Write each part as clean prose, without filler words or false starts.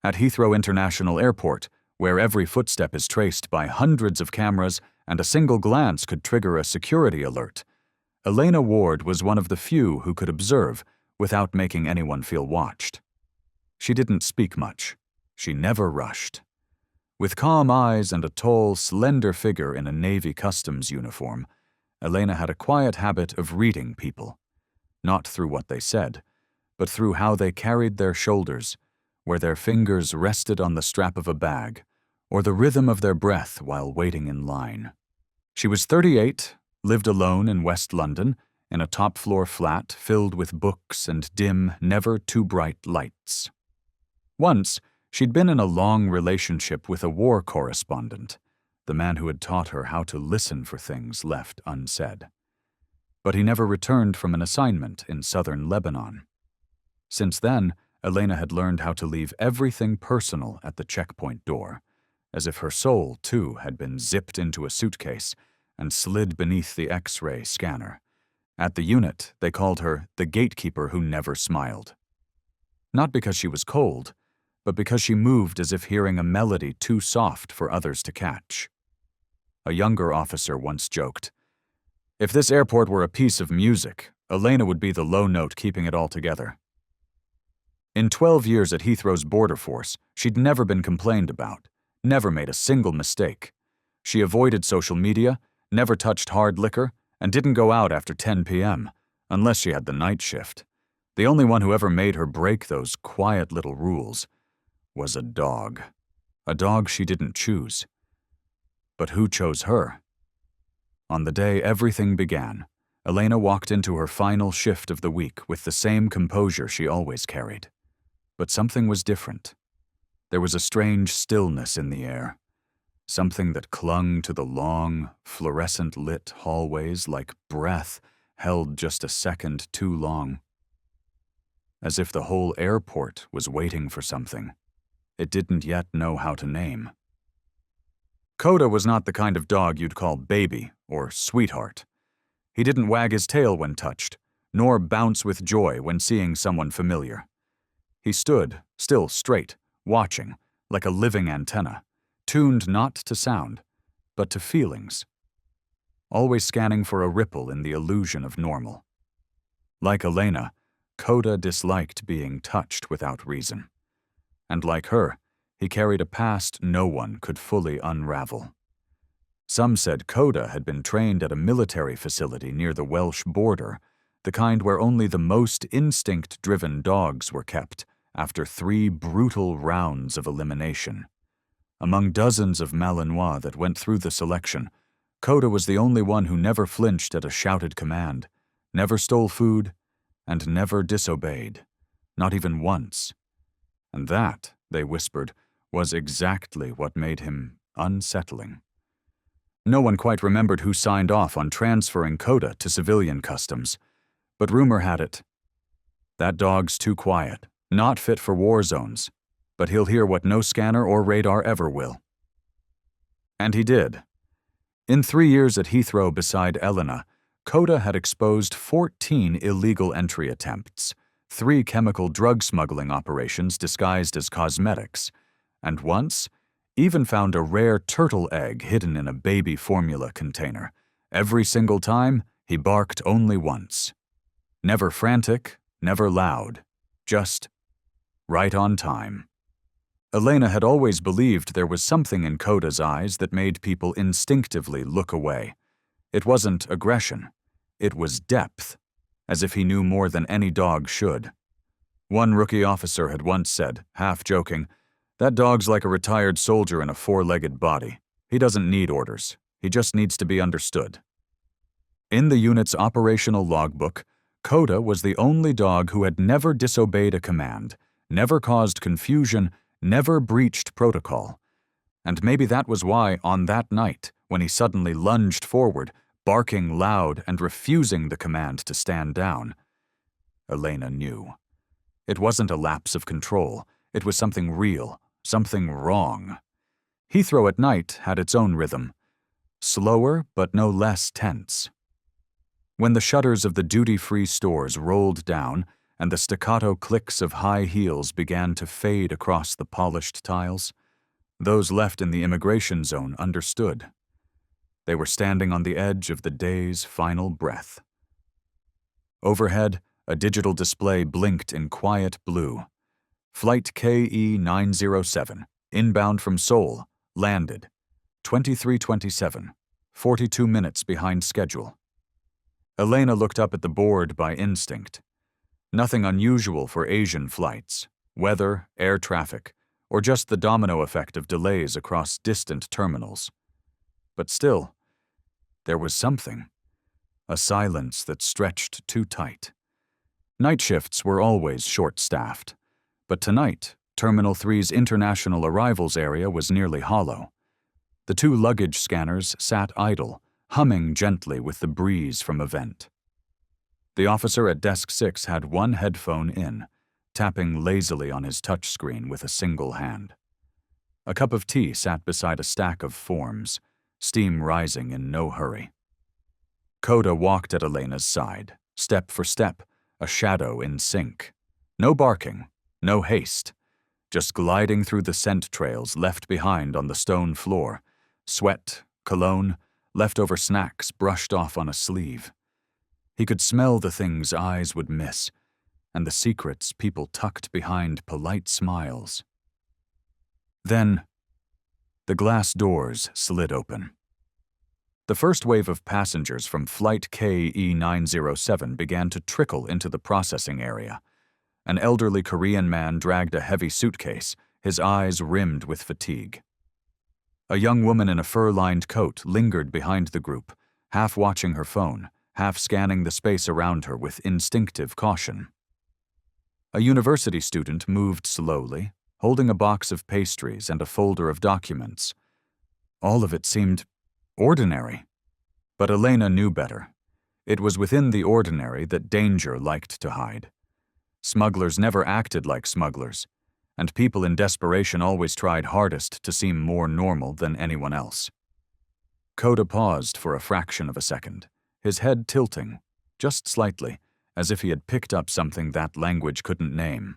At Heathrow International Airport, where every footstep is traced by hundreds of cameras and a single glance could trigger a security alert, Elena Ward was one of the few who could observe without making anyone feel watched. She didn't speak much. She never rushed. With calm eyes and a tall, slender figure in a Navy Customs uniform, Elena had a quiet habit of reading people, not through what they said, but through how they carried their shoulders, where their fingers rested on the strap of a bag, or the rhythm of their breath while waiting in line. She was 38, lived alone in West London, in a top-floor flat filled with books and dim, never-too-bright lights. Once, she'd been in a long relationship with a war correspondent, the man who had taught her how to listen for things left unsaid. But he never returned from an assignment in southern Lebanon. Since then, Elena had learned how to leave everything personal at the checkpoint door, as if her soul, too, had been zipped into a suitcase and slid beneath the X-ray scanner. At the unit, they called her the gatekeeper who never smiled. Not because she was cold, but because she moved as if hearing a melody too soft for others to catch. A younger officer once joked, "If this airport were a piece of music, Elena would be the low note keeping it all together." In 12 years at Heathrow's border force, she'd never been complained about, never made a single mistake. She avoided social media, never touched hard liquor, and didn't go out after 10 p.m., unless she had the night shift. The only one who ever made her break those quiet little rules was a dog she didn't choose. But who chose her? On the day everything began, Elena walked into her final shift of the week with the same composure she always carried. But something was different. There was a strange stillness in the air, something that clung to the long, fluorescent-lit hallways like breath held just a second too long. As if the whole airport was waiting for something it didn't yet know how to name. Coda was not the kind of dog you'd call baby or sweetheart. He didn't wag his tail when touched, nor bounce with joy when seeing someone familiar. He stood, still straight, watching, like a living antenna, tuned not to sound, but to feelings, always scanning for a ripple in the illusion of normal. Like Elena, Coda disliked being touched without reason. And like her, he carried a past no one could fully unravel. Some said Coda had been trained at a military facility near the Welsh border, the kind where only the most instinct-driven dogs were kept after 3 brutal rounds of elimination. Among dozens of Malinois that went through the selection, Coda was the only one who never flinched at a shouted command, never stole food, and never disobeyed, not even once. And that, they whispered, was exactly what made him unsettling. No one quite remembered who signed off on transferring Coda to civilian customs, but rumor had it, "That dog's too quiet, not fit for war zones, but he'll hear what no scanner or radar ever will." And he did. In 3 years at Heathrow beside Elena, Coda had exposed 14 illegal entry attempts, 3 chemical drug smuggling operations disguised as cosmetics, and once even found a rare turtle egg hidden in a baby formula container. Every single time, he barked only once. Never frantic, never loud, just right on time. Elena had always believed there was something in Coda's eyes that made people instinctively look away. It wasn't aggression. It was depth, as if he knew more than any dog should. One rookie officer had once said, half joking, "That dog's like a retired soldier in a 4-legged body. He doesn't need orders. He just needs to be understood." In the unit's operational logbook, Coda was the only dog who had never disobeyed a command, never caused confusion, never breached protocol. And maybe that was why, on that night, when he suddenly lunged forward, barking loud and refusing the command to stand down, Elena knew. It wasn't a lapse of control. It was something real, something wrong. Heathrow at night had its own rhythm, slower but no less tense. When the shutters of the duty-free stores rolled down and the staccato clicks of high heels began to fade across the polished tiles. Those left in the immigration zone understood. They were standing on the edge of the day's final breath. Overhead, a digital display blinked in quiet blue. Flight KE-907, inbound from Seoul, landed. 23:27, 42 minutes behind schedule. Elena looked up at the board by instinct. Nothing unusual for Asian flights, weather, air traffic, or just the domino effect of delays across distant terminals. But still, there was something. A silence that stretched too tight. Night shifts were always short-staffed, but tonight, Terminal 3's international arrivals area was nearly hollow. The two luggage scanners sat idle, humming gently with the breeze from a vent. The officer at Desk 6 had one headphone in, tapping lazily on his touchscreen with a single hand. A cup of tea sat beside a stack of forms, steam rising in no hurry. Coda walked at Elena's side, step for step, a shadow in sync. No barking, no haste, just gliding through the scent trails left behind on the stone floor, sweat, cologne, leftover snacks brushed off on a sleeve. He could smell the things eyes would miss, and the secrets people tucked behind polite smiles. Then, the glass doors slid open. The first wave of passengers from Flight KE-907 began to trickle into the processing area. An elderly Korean man dragged a heavy suitcase, his eyes rimmed with fatigue. A young woman in a fur-lined coat lingered behind the group, half watching her phone, half scanning the space around her with instinctive caution. A university student moved slowly, holding a box of pastries and a folder of documents. All of it seemed ordinary. But Elena knew better. It was within the ordinary that danger liked to hide. Smugglers never acted like smugglers, and people in desperation always tried hardest to seem more normal than anyone else. Coda paused for a fraction of a second, his head tilting, just slightly, as if he had picked up something that language couldn't name.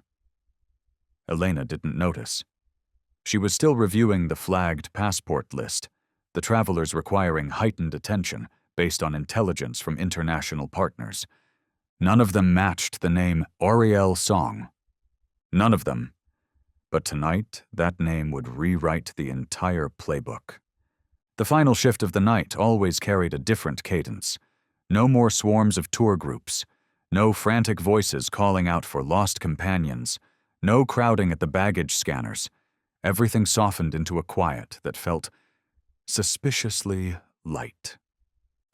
Elena didn't notice. She was still reviewing the flagged passport list, the travelers requiring heightened attention based on intelligence from international partners. None of them matched the name Auriel Song. None of them. But tonight, that name would rewrite the entire playbook. The final shift of the night always carried a different cadence. No more swarms of tour groups. No frantic voices calling out for lost companions. No crowding at the baggage scanners. Everything softened into a quiet that felt suspiciously light.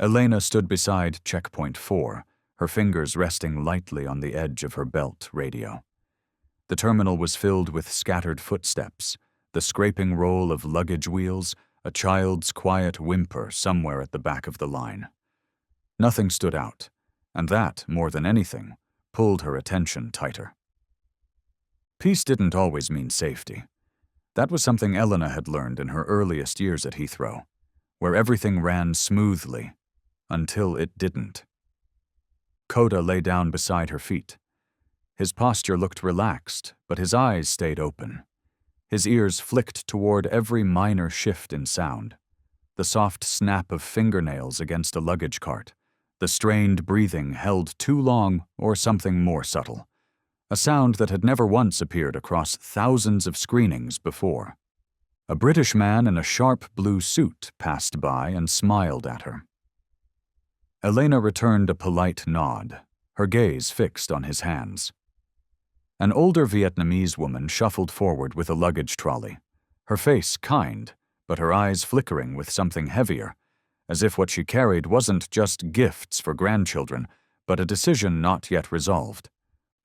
Elena stood beside Checkpoint 4, her fingers resting lightly on the edge of her belt radio. The terminal was filled with scattered footsteps, the scraping roll of luggage wheels, a child's quiet whimper somewhere at the back of the line. Nothing stood out, and that, more than anything, pulled her attention tighter. Peace didn't always mean safety. That was something Elena had learned in her earliest years at Heathrow, where everything ran smoothly, until it didn't. Coda lay down beside her feet. His posture looked relaxed, but his eyes stayed open. His ears flicked toward every minor shift in sound. The soft snap of fingernails against a luggage cart, the strained breathing held too long or something more subtle. A sound that had never once appeared across thousands of screenings before. A British man in a sharp blue suit passed by and smiled at her. Elena returned a polite nod, her gaze fixed on his hands. An older Vietnamese woman shuffled forward with a luggage trolley, her face kind, but her eyes flickering with something heavier, as if what she carried wasn't just gifts for grandchildren, but a decision not yet resolved.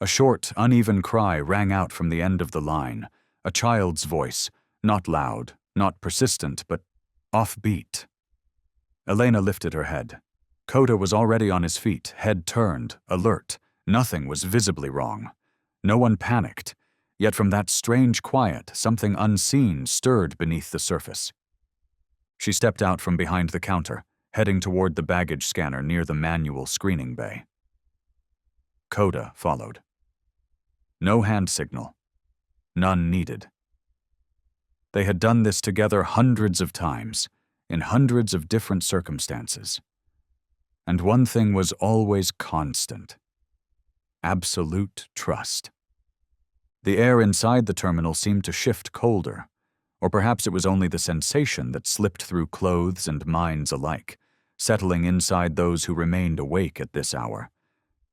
A short, uneven cry rang out from the end of the line, a child's voice, not loud, not persistent, but offbeat. Elena lifted her head. Coda was already on his feet, head turned, alert. Nothing was visibly wrong. No one panicked, yet from that strange quiet, something unseen stirred beneath the surface. She stepped out from behind the counter, heading toward the baggage scanner near the manual screening bay. Coda followed. No hand signal. None needed. They had done this together hundreds of times, in hundreds of different circumstances. And one thing was always constant: absolute trust. The air inside the terminal seemed to shift colder, or perhaps it was only the sensation that slipped through clothes and minds alike, settling inside those who remained awake at this hour.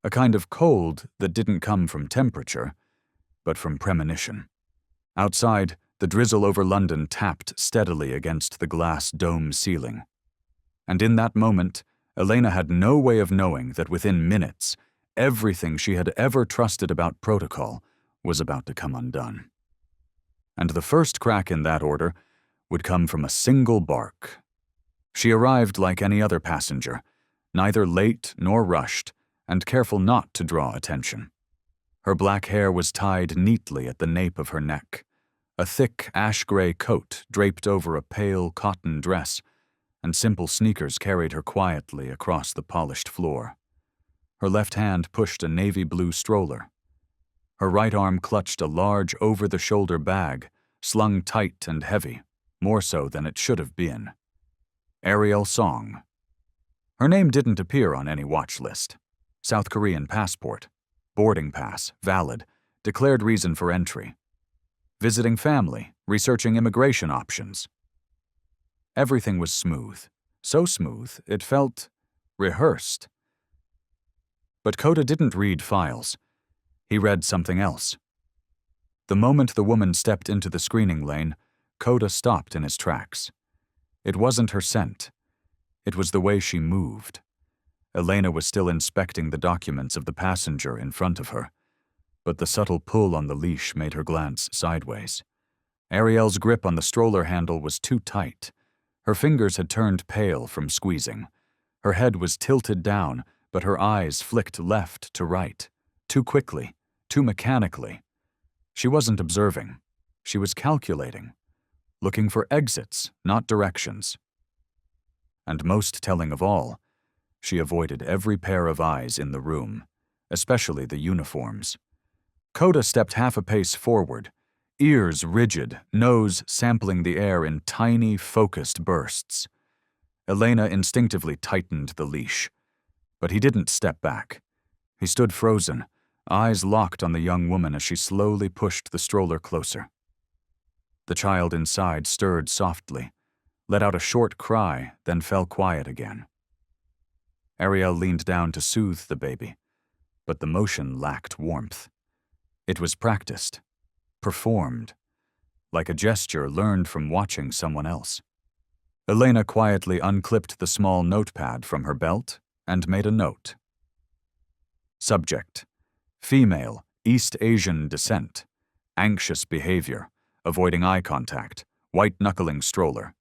A kind of cold that didn't come from temperature, but from premonition. Outside, the drizzle over London tapped steadily against the glass dome ceiling. And in that moment, Elena had no way of knowing that within minutes, everything she had ever trusted about protocol was about to come undone. And the first crack in that order would come from a single bark. She arrived like any other passenger, neither late nor rushed, and careful not to draw attention. Her black hair was tied neatly at the nape of her neck. A thick ash-gray coat draped over a pale cotton dress, and simple sneakers carried her quietly across the polished floor. Her left hand pushed a navy blue stroller. Her right arm clutched a large over-the-shoulder bag, slung tight and heavy, more so than it should have been. Ariel Song. Her name didn't appear on any watch list. South Korean passport. Boarding pass, valid. Declared reason for entry. Visiting family, researching immigration options. Everything was smooth. So smooth, it felt rehearsed. But Kota didn't read files. He read something else. The moment the woman stepped into the screening lane, Kota stopped in his tracks. It wasn't her scent. It was the way she moved. Elena was still inspecting the documents of the passenger in front of her, but the subtle pull on the leash made her glance sideways. Ariel's grip on the stroller handle was too tight. Her fingers had turned pale from squeezing. Her head was tilted down, but her eyes flicked left to right, too quickly, too mechanically. She wasn't observing. She was calculating, looking for exits, not directions. And most telling of all, she avoided every pair of eyes in the room, especially the uniforms. Kota stepped half a pace forward, ears rigid, nose sampling the air in tiny, focused bursts. Elena instinctively tightened the leash, but he didn't step back. He stood frozen, eyes locked on the young woman as she slowly pushed the stroller closer. The child inside stirred softly, let out a short cry, then fell quiet again. Ariel leaned down to soothe the baby, but the motion lacked warmth. It was practiced, performed, like a gesture learned from watching someone else. Elena quietly unclipped the small notepad from her belt and made a note. Subject: female, East Asian descent, anxious behavior, avoiding eye contact, white-knuckling stroller.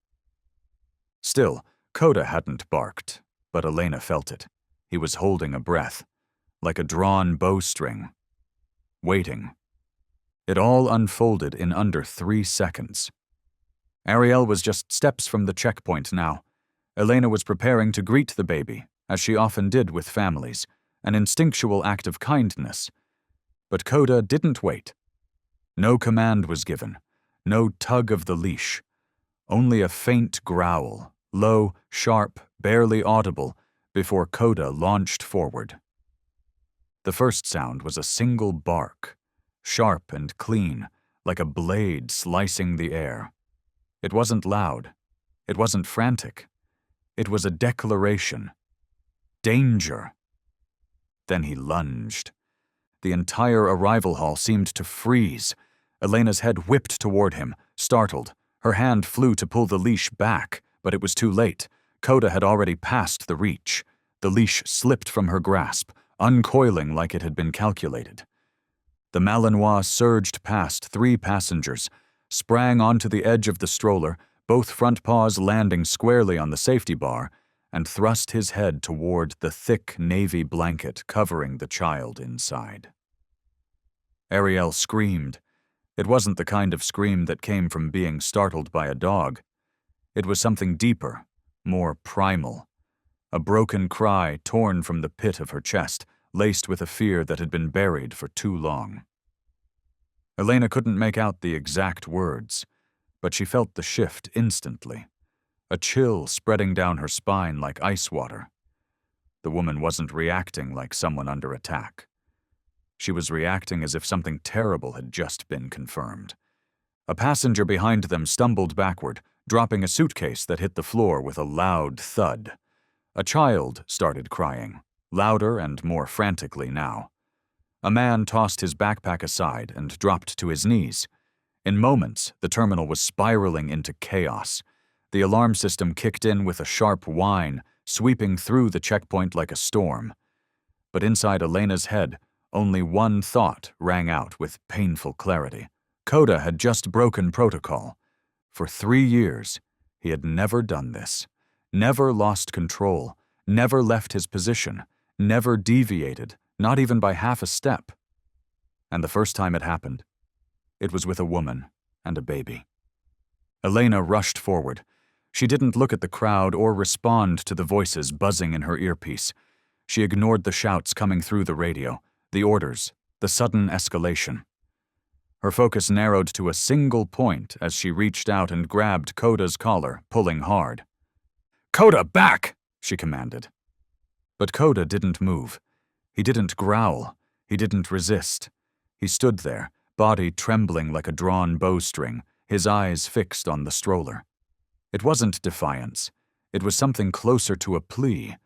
Still, Kota hadn't barked, but Elena felt it. He was holding a breath, like a drawn bowstring, waiting. It all unfolded in under 3 seconds. Ariel was just steps from the checkpoint now. Elena was preparing to greet the baby, as she often did with families, an instinctual act of kindness. But Kota didn't wait. No command was given, no tug of the leash, only a faint growl, low, sharp, barely audible, before Kota launched forward. The first sound was a single bark, sharp and clean, like a blade slicing the air. It wasn't loud. It wasn't frantic. It was a declaration. Danger. Then he lunged. The entire arrival hall seemed to freeze. Elena's head whipped toward him, startled. Her hand flew to pull the leash back, but it was too late. Kota had already passed the reach. The leash slipped from her grasp, uncoiling like it had been calculated. The Malinois surged past 3 passengers, sprang onto the edge of the stroller, both front paws landing squarely on the safety bar, and thrust his head toward the thick navy blanket covering the child inside. Ariel screamed. It wasn't the kind of scream that came from being startled by a dog. It was something deeper, more primal. A broken cry torn from the pit of her chest, laced with a fear that had been buried for too long. Elena couldn't make out the exact words, but she felt the shift instantly, a chill spreading down her spine like ice water. The woman wasn't reacting like someone under attack. She was reacting as if something terrible had just been confirmed. A passenger behind them stumbled backward, dropping a suitcase that hit the floor with a loud thud. A child started crying, louder and more frantically now. A man tossed his backpack aside and dropped to his knees. In moments, the terminal was spiraling into chaos. The alarm system kicked in with a sharp whine, sweeping through the checkpoint like a storm. But inside Elena's head, only one thought rang out with painful clarity. Coda had just broken protocol. For 3 years, he had never done this, never lost control, never left his position, never deviated, not even by half a step. And the first time it happened, it was with a woman and a baby. Elena rushed forward. She didn't look at the crowd or respond to the voices buzzing in her earpiece. She ignored the shouts coming through the radio, the orders, the sudden escalation. Her focus narrowed to a single point as she reached out and grabbed Coda's collar, pulling hard. "Coda, back!" she commanded. But Coda didn't move. He didn't growl. He didn't resist. He stood there, body trembling like a drawn bowstring, his eyes fixed on the stroller. It wasn't defiance. It was something closer to a plea.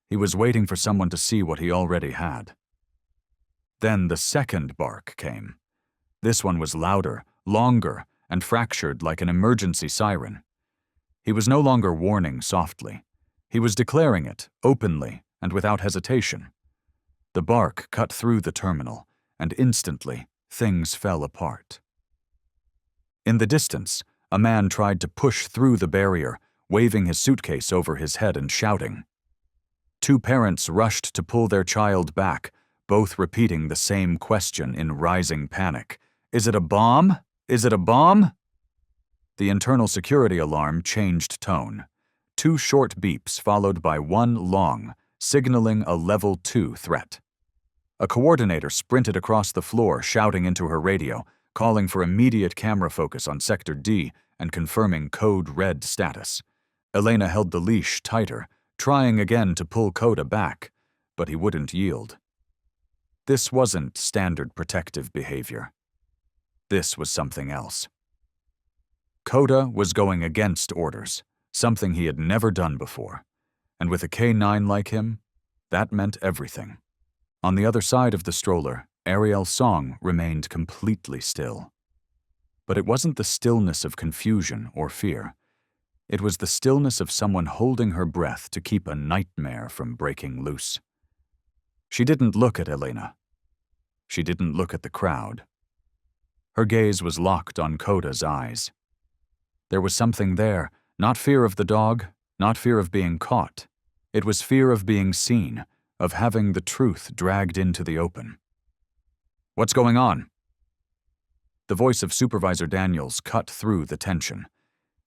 He was waiting for someone to see what he already had. Then the second bark came. This one was louder, longer, and fractured like an emergency siren. He was no longer warning softly. He was declaring it, openly and without hesitation. The bark cut through the terminal, and instantly, things fell apart. In the distance, a man tried to push through the barrier, waving his suitcase over his head and shouting. 2 parents rushed to pull their child back, both repeating the same question in rising panic. "Is it a bomb? Is it a bomb?" The internal security alarm changed tone. 2 short beeps followed by 1 long, signaling a level 2 threat. A coordinator sprinted across the floor, shouting into her radio, calling for immediate camera focus on Sector D and confirming Code Red status. Elena held the leash tighter, trying again to pull Coda back, but he wouldn't yield. This wasn't standard protective behavior. This was something else. Coda was going against orders, something he had never done before. And with a K9 like him, that meant everything. On the other side of the stroller, Ariel's song remained completely still. But it wasn't the stillness of confusion or fear. It was the stillness of someone holding her breath to keep a nightmare from breaking loose. She didn't look at Elena. She didn't look at the crowd. Her gaze was locked on Coda's eyes. There was something there, not fear of the dog, not fear of being caught. It was fear of being seen, of having the truth dragged into the open. "What's going on?" The voice of Supervisor Daniels cut through the tension.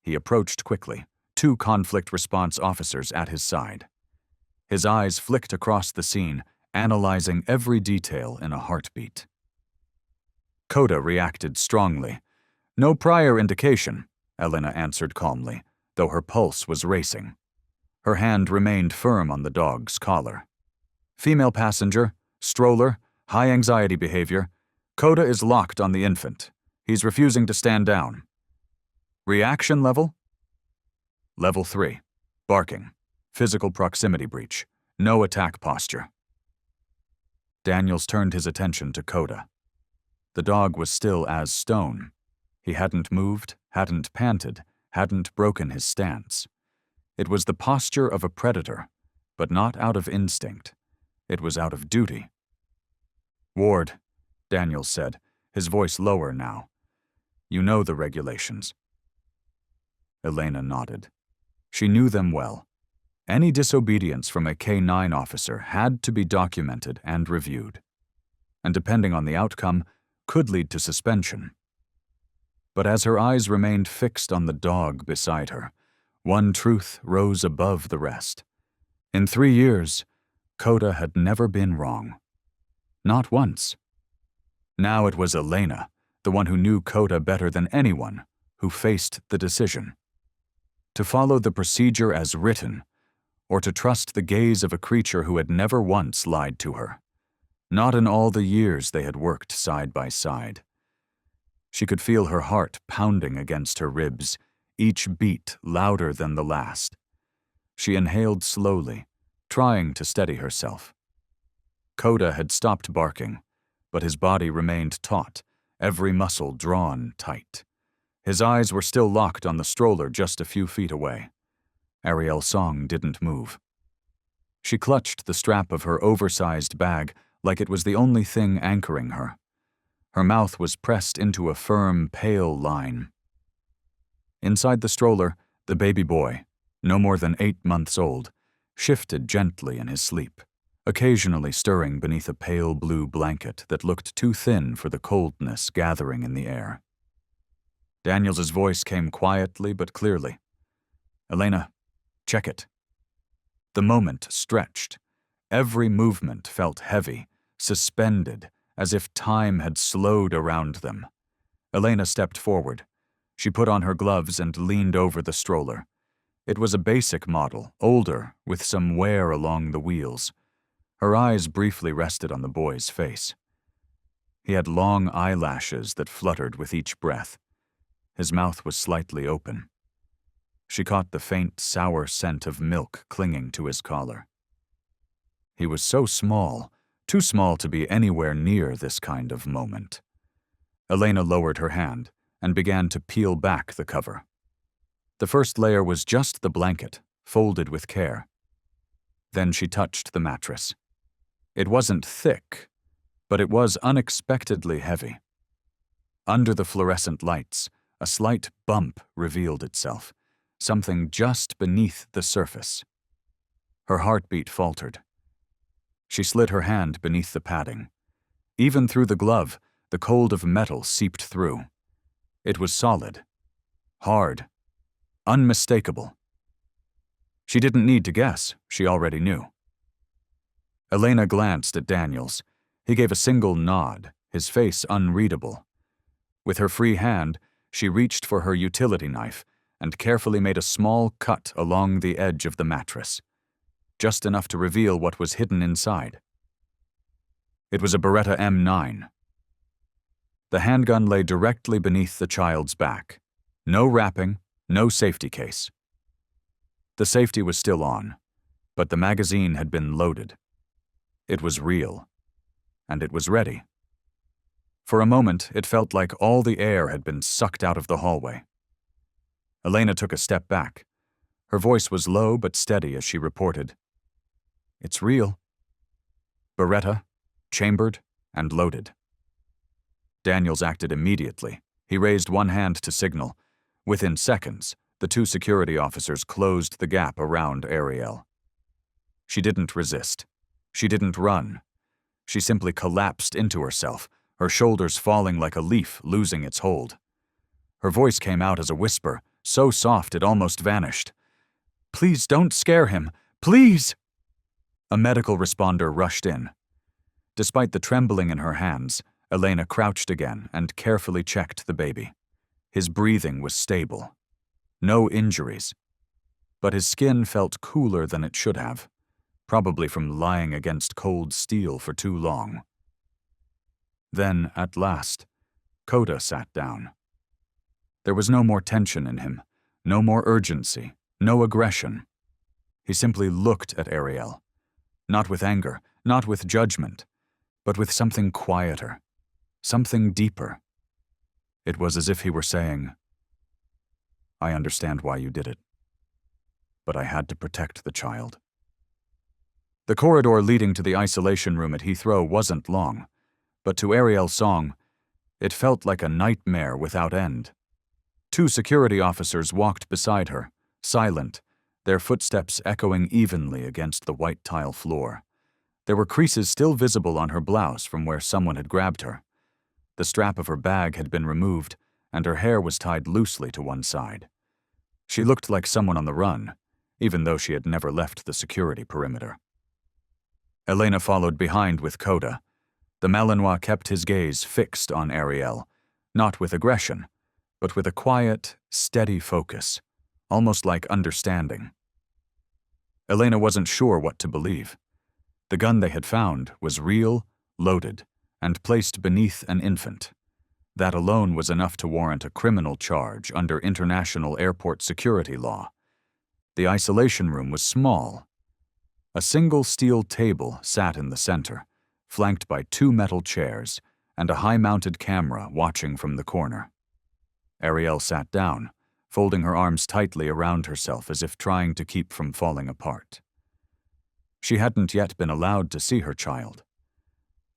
He approached quickly, 2 conflict response officers at his side. His eyes flicked across the scene, analyzing every detail in a heartbeat. Coda reacted strongly. "No prior indication," Elena answered calmly, though her pulse was racing. Her hand remained firm on the dog's collar. "Female passenger, stroller, high anxiety behavior. Coda is locked on the infant. He's refusing to stand down. Reaction level? Level 3. Barking. Physical proximity breach. No attack posture." Daniels turned his attention to Coda. The dog was still as stone. He hadn't moved, hadn't panted, hadn't broken his stance. It was the posture of a predator, but not out of instinct. It was out of duty. "Ward," Daniels said, his voice lower now. "You know the regulations." Elena nodded. She knew them well. Any disobedience from a K9 officer had to be documented and reviewed, and depending on the outcome, could lead to suspension. But as her eyes remained fixed on the dog beside her, one truth rose above the rest. In 3 years, Coda had never been wrong. Not once. Now it was Elena, the one who knew Coda better than anyone, who faced the decision. To follow the procedure as written, or to trust the gaze of a creature who had never once lied to her. Not in all the years they had worked side by side. She could feel her heart pounding against her ribs, each beat louder than the last. She inhaled slowly, trying to steady herself. Coda had stopped barking, but his body remained taut, every muscle drawn tight. His eyes were still locked on the stroller just a few feet away. Ariel Song didn't move. She clutched the strap of her oversized bag like it was the only thing anchoring her. Her mouth was pressed into a firm, pale line. Inside the stroller, the baby boy, no more than 8 months old, shifted gently in his sleep, occasionally stirring beneath a pale blue blanket that looked too thin for the coldness gathering in the air. Daniels's voice came quietly but clearly. "Elena, check it." The moment stretched. Every movement felt heavy, suspended, as if time had slowed around them. Elena stepped forward. She put on her gloves and leaned over the stroller. It was a basic model, older, with some wear along the wheels. Her eyes briefly rested on the boy's face. He had long eyelashes that fluttered with each breath. His mouth was slightly open. She caught the faint, sour scent of milk clinging to his collar. He was so small, too small to be anywhere near this kind of moment. Elena lowered her hand and began to peel back the cover. The first layer was just the blanket, folded with care. Then she touched the mattress. It wasn't thick, but it was unexpectedly heavy. Under the fluorescent lights, a slight bump revealed itself, something just beneath the surface. Her heartbeat faltered. She slid her hand beneath the padding. Even through the glove, the cold of metal seeped through. It was solid, hard, unmistakable. She didn't need to guess, she already knew. Elena glanced at Daniels. He gave a single nod, his face unreadable. With her free hand, she reached for her utility knife and carefully made a small cut along the edge of the mattress, just enough to reveal what was hidden inside. It was a Beretta M9. The handgun lay directly beneath the child's back. No wrapping, no safety case. The safety was still on, but the magazine had been loaded. It was real, and it was ready. For a moment, it felt like all the air had been sucked out of the hallway. Elena took a step back. Her voice was low but steady as she reported, "It's real. Beretta, chambered, and loaded." Daniels acted immediately. He raised one hand to signal. Within seconds, the 2 security officers closed the gap around Ariel. She didn't resist. She didn't run. She simply collapsed into herself, her shoulders falling like a leaf losing its hold. Her voice came out as a whisper, so soft it almost vanished. "Please don't scare him. Please!" A medical responder rushed in. Despite the trembling in her hands, Elena crouched again and carefully checked the baby. His breathing was stable. No injuries. But his skin felt cooler than it should have, probably from lying against cold steel for too long. Then, at last, Coda sat down. There was no more tension in him, no more urgency, no aggression. He simply looked at Ariel, not with anger, not with judgment, but with something quieter, something deeper. It was as if he were saying, "I understand why you did it, but I had to protect the child." The corridor leading to the isolation room at Heathrow wasn't long, but to Ariel Song, it felt like a nightmare without end. 2 security officers walked beside her, silent, their footsteps echoing evenly against the white tile floor. There were creases still visible on her blouse from where someone had grabbed her. The strap of her bag had been removed, and her hair was tied loosely to one side. She looked like someone on the run, even though she had never left the security perimeter. Elena followed behind with Coda. The Malinois kept his gaze fixed on Ariel, not with aggression, but with a quiet, steady focus, almost like understanding. Elena wasn't sure what to believe. The gun they had found was real, loaded, and placed beneath an infant. That alone was enough to warrant a criminal charge under international airport security law. The isolation room was small. A single steel table sat in the center, flanked by 2 metal chairs and a high-mounted camera watching from the corner. Ariel sat down, folding her arms tightly around herself as if trying to keep from falling apart. She hadn't yet been allowed to see her child.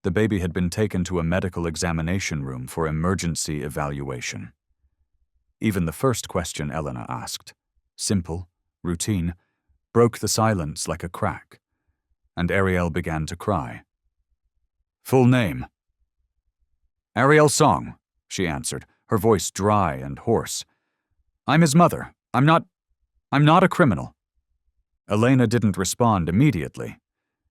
The baby had been taken to a medical examination room for emergency evaluation. Even the first question Elena asked, simple, routine, broke the silence like a crack, and Ariel began to cry. "Full name?" "Ariel Song," she answered, her voice dry and hoarse. "I'm his mother. I'm not a criminal." Elena didn't respond immediately.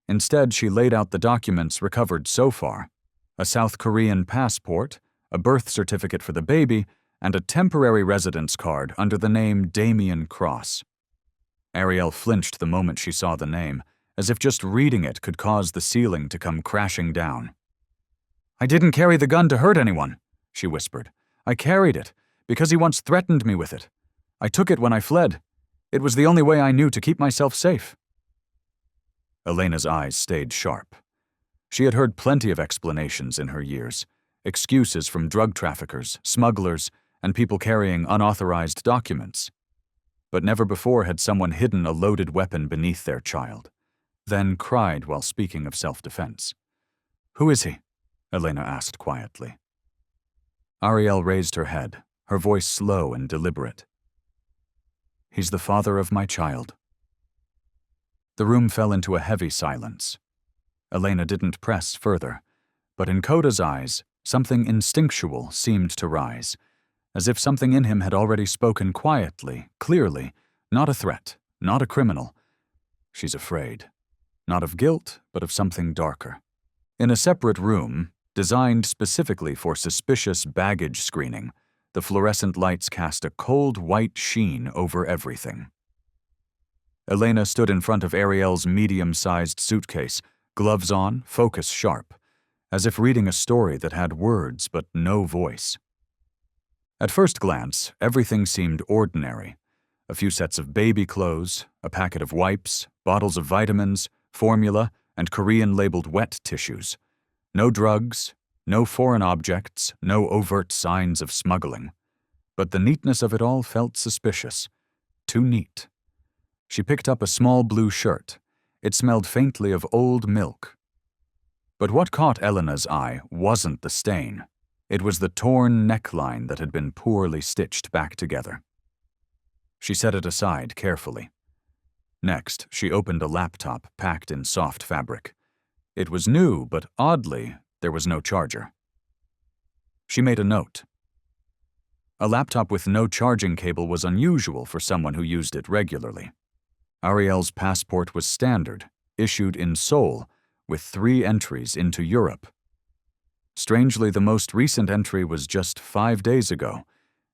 Instead, she laid out the documents recovered so far: a South Korean passport, a birth certificate for the baby, and a temporary residence card under the name Damien Cross. Ariel flinched the moment she saw the name, as if just reading it could cause the ceiling to come crashing down. "I didn't carry the gun to hurt anyone," she whispered. "I carried it because he once threatened me with it. I took it when I fled. It was the only way I knew to keep myself safe." Elena's eyes stayed sharp. She had heard plenty of explanations in her years, excuses from drug traffickers, smugglers, and people carrying unauthorized documents. But never before had someone hidden a loaded weapon beneath their child, then cried while speaking of self-defense. "Who is he?" Elena asked quietly. Ariel raised her head, her voice slow and deliberate. "He's the father of my child." The room fell into a heavy silence. Elena didn't press further, but in Koda's eyes, something instinctual seemed to rise, as if something in him had already spoken quietly, clearly, not a threat, not a criminal. She's afraid. Not of guilt, but of something darker. In a separate room, designed specifically for suspicious baggage screening, the fluorescent lights cast a cold white sheen over everything. Elena stood in front of Ariel's medium-sized suitcase, gloves on, focus sharp, as if reading a story that had words but no voice. At first glance, everything seemed ordinary. A few sets of baby clothes, a packet of wipes, bottles of vitamins, formula, and Korean-labeled wet tissues. No drugs, no foreign objects, no overt signs of smuggling. But the neatness of it all felt suspicious. Too neat. She picked up a small blue shirt. It smelled faintly of old milk. But what caught Elena's eye wasn't the stain. It was the torn neckline that had been poorly stitched back together. She set it aside carefully. Next, she opened a laptop packed in soft fabric. It was new, but oddly, there was no charger. She made a note. A laptop with no charging cable was unusual for someone who used it regularly. Ariel's passport was standard, issued in Seoul, with 3 entries into Europe. Strangely, the most recent entry was just 5 days ago,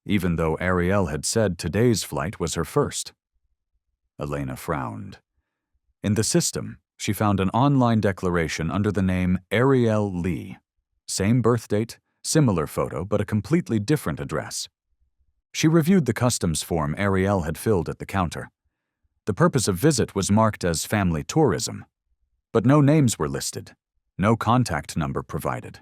even though Ariel had said today's flight was her first. Elena frowned. In the system, she found an online declaration under the name Ariel Lee. Same birth date, similar photo, but a completely different address. She reviewed the customs form Ariel had filled at the counter. The purpose of visit was marked as family tourism, but no names were listed, no contact number provided.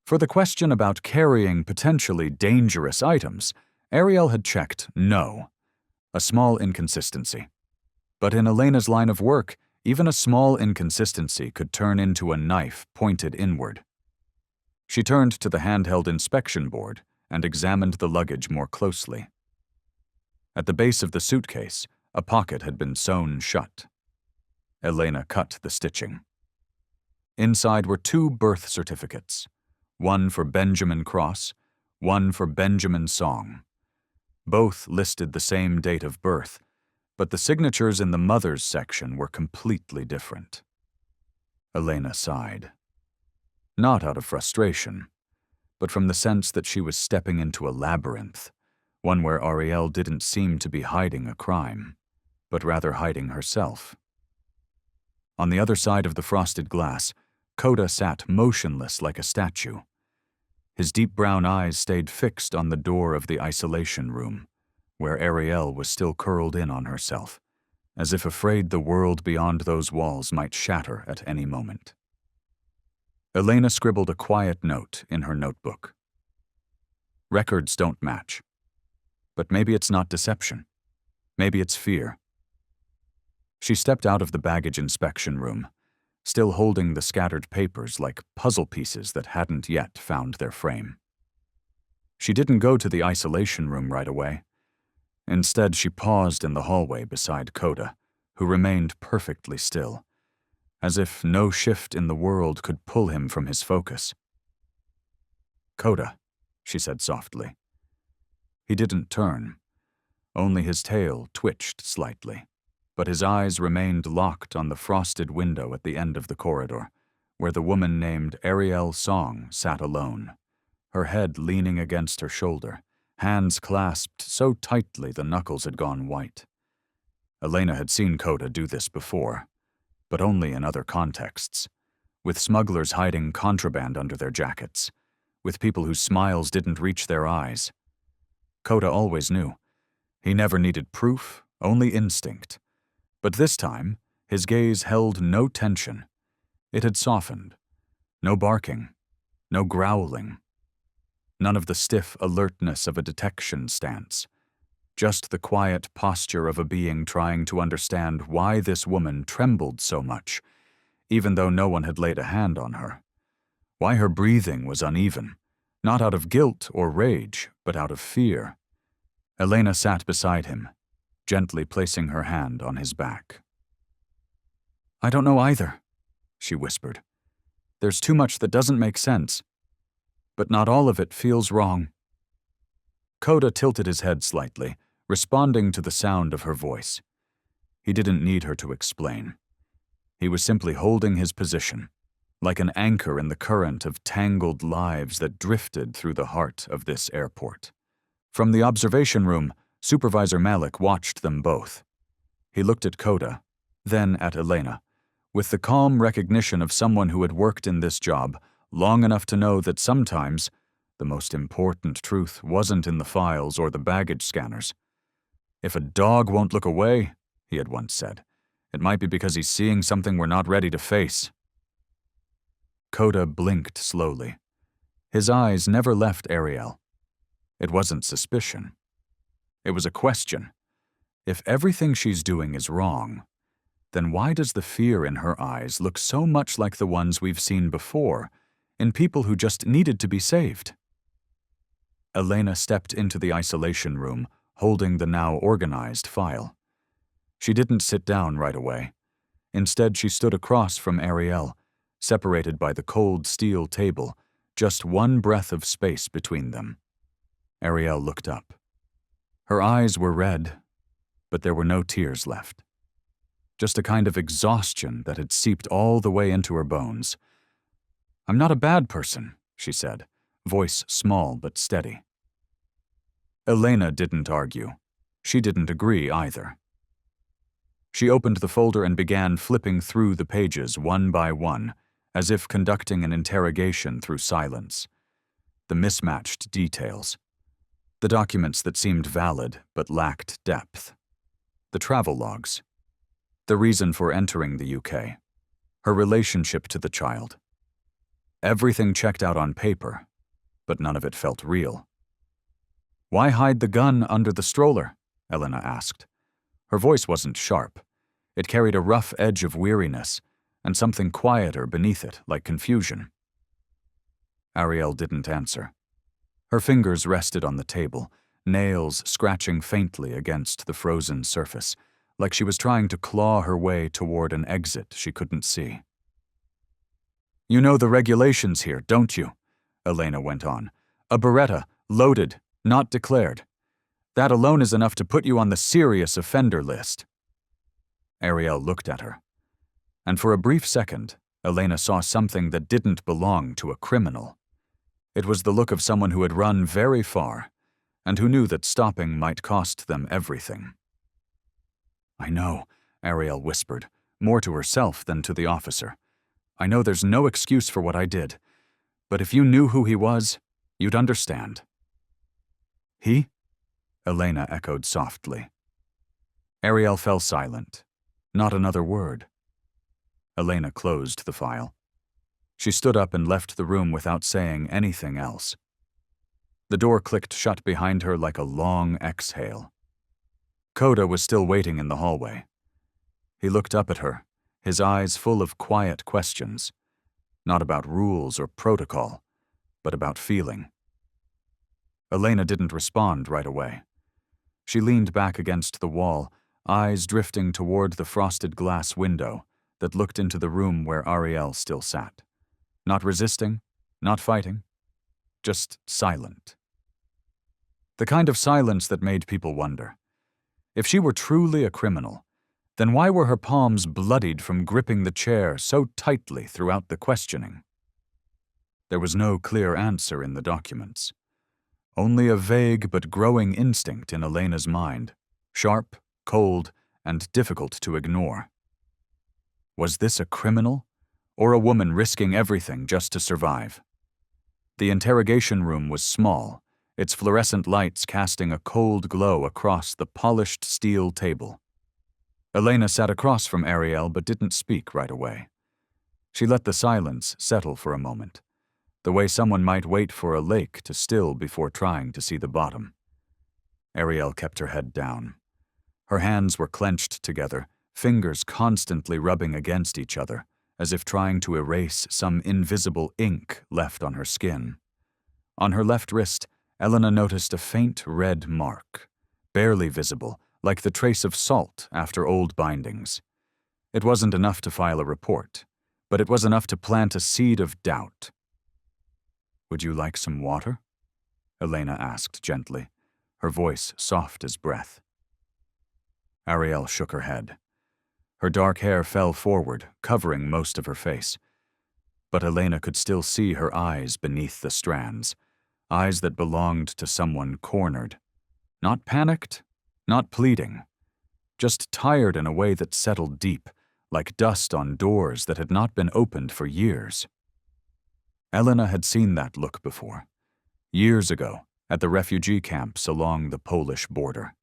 For the question about carrying potentially dangerous items, Ariel had checked no, a small inconsistency. But in Elena's line of work, even a small inconsistency could turn into a knife pointed inward. She turned to the handheld inspection board and examined the luggage more closely. At the base of the suitcase, a pocket had been sewn shut. Elena cut the stitching. Inside were 2 birth certificates, one for Benjamin Cross, one for Benjamin Song. Both listed the same date of birth, but the signatures in the mother's section were completely different. Elena sighed. Not out of frustration, but from the sense that she was stepping into a labyrinth, one where Ariel didn't seem to be hiding a crime, but rather hiding herself. On the other side of the frosted glass, Coda sat motionless like a statue. His deep brown eyes stayed fixed on the door of the isolation room, where Ariel was still curled in on herself, as if afraid the world beyond those walls might shatter at any moment. Elena scribbled a quiet note in her notebook. Records don't match. But maybe it's not deception. Maybe it's fear. She stepped out of the baggage inspection room, still holding the scattered papers like puzzle pieces that hadn't yet found their frame. She didn't go to the isolation room right away. Instead, she paused in the hallway beside Coda, who remained perfectly still, as if no shift in the world could pull him from his focus. "Coda," she said softly. He didn't turn. Only his tail twitched slightly, but his eyes remained locked on the frosted window at the end of the corridor, where the woman named Ariel Song sat alone, her head leaning against her shoulder, hands clasped so tightly the knuckles had gone white. Elena had seen Coda do this before, but only in other contexts, with smugglers hiding contraband under their jackets, with people whose smiles didn't reach their eyes. Coda always knew. He never needed proof, only instinct. But this time, his gaze held no tension. It had softened. No barking. No growling. None of the stiff alertness of a detection stance. Just the quiet posture of a being trying to understand why this woman trembled so much, even though no one had laid a hand on her. Why her breathing was uneven, not out of guilt or rage, but out of fear. Elena sat beside him, gently placing her hand on his back. "I don't know either," she whispered. "There's too much that doesn't make sense. But not all of it feels wrong." Coda tilted his head slightly, responding to the sound of her voice. He didn't need her to explain. He was simply holding his position, like an anchor in the current of tangled lives that drifted through the heart of this airport. From the observation room, Supervisor Malik watched them both. He looked at Coda, then at Elena, with the calm recognition of someone who had worked in this job long enough to know that sometimes the most important truth wasn't in the files or the baggage scanners. "If a dog won't look away," he had once said, "it might be because he's seeing something we're not ready to face." Coda blinked slowly. His eyes never left Ariel. It wasn't suspicion. It was a question. If everything she's doing is wrong, then why does the fear in her eyes look so much like the ones we've seen before, in people who just needed to be saved? Elena stepped into the isolation room, holding the now organized file. She didn't sit down right away. Instead, she stood across from Ariel, separated by the cold steel table, just one breath of space between them. Ariel looked up. Her eyes were red, but there were no tears left. Just a kind of exhaustion that had seeped all the way into her bones. "I'm not a bad person," she said, voice small but steady. Elena didn't argue. She didn't agree either. She opened the folder and began flipping through the pages one by one, as if conducting an interrogation through silence. The mismatched details. The documents that seemed valid but lacked depth. The travel logs. The reason for entering the UK. Her relationship to the child. Everything checked out on paper, but none of it felt real. "Why hide the gun under the stroller?" Elena asked. Her voice wasn't sharp. It carried a rough edge of weariness, and something quieter beneath it, like confusion. Ariel didn't answer. Her fingers rested on the table, nails scratching faintly against the frozen surface, like she was trying to claw her way toward an exit she couldn't see. "You know the regulations here, don't you?" Elena went on. "A Beretta, loaded, not declared. That alone is enough to put you on the serious offender list." Ariel looked at her. And for a brief second, Elena saw something that didn't belong to a criminal. It was the look of someone who had run very far, and who knew that stopping might cost them everything. "I know," Ariel whispered, more to herself than to the officer. "I know there's no excuse for what I did, but if you knew who he was, you'd understand." "He?" Elena echoed softly. Ariel fell silent. Not another word. Elena closed the file. She stood up and left the room without saying anything else. The door clicked shut behind her like a long exhale. Coda was still waiting in the hallway. He looked up at her, his eyes full of quiet questions, not about rules or protocol, but about feeling. Elena didn't respond right away. She leaned back against the wall, eyes drifting toward the frosted glass window that looked into the room where Ariel still sat. Not resisting, not fighting, just silent. The kind of silence that made people wonder. If she were truly a criminal, then why were her palms bloodied from gripping the chair so tightly throughout the questioning? There was no clear answer in the documents. Only a vague but growing instinct in Elena's mind, sharp, cold, and difficult to ignore. Was this a criminal, or a woman risking everything just to survive? The interrogation room was small, its fluorescent lights casting a cold glow across the polished steel table. Elena sat across from Ariel but didn't speak right away. She let the silence settle for a moment, the way someone might wait for a lake to still before trying to see the bottom. Ariel kept her head down. Her hands were clenched together, fingers constantly rubbing against each other, as if trying to erase some invisible ink left on her skin. On her left wrist, Elena noticed a faint red mark, barely visible, like the trace of salt after old bindings. It wasn't enough to file a report, but it was enough to plant a seed of doubt. "Would you like some water?" Elena asked gently, her voice soft as breath. Ariel shook her head. Her dark hair fell forward, covering most of her face. But Elena could still see her eyes beneath the strands, eyes that belonged to someone cornered. Not panicked, not pleading, just tired in a way that settled deep, like dust on doors that had not been opened for years. Elena had seen that look before, years ago, at the refugee camps along the Polish border.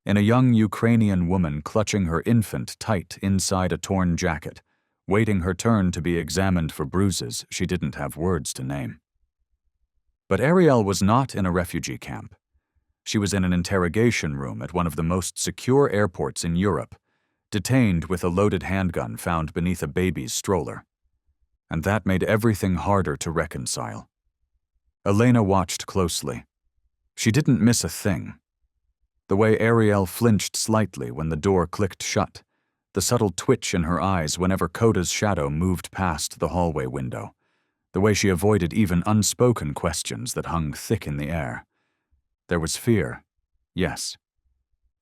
In a young Ukrainian woman clutching her infant tight inside a torn jacket, waiting her turn to be examined for bruises she didn't have words to name. But Ariel was not in a refugee camp. She was in an interrogation room at one of the most secure airports in Europe, detained with a loaded handgun found beneath a baby's stroller. And that made everything harder to reconcile. Elena watched closely. She didn't miss a thing. The way Ariel flinched slightly when the door clicked shut, the subtle twitch in her eyes whenever Coda's shadow moved past the hallway window, the way she avoided even unspoken questions that hung thick in the air. There was fear, yes,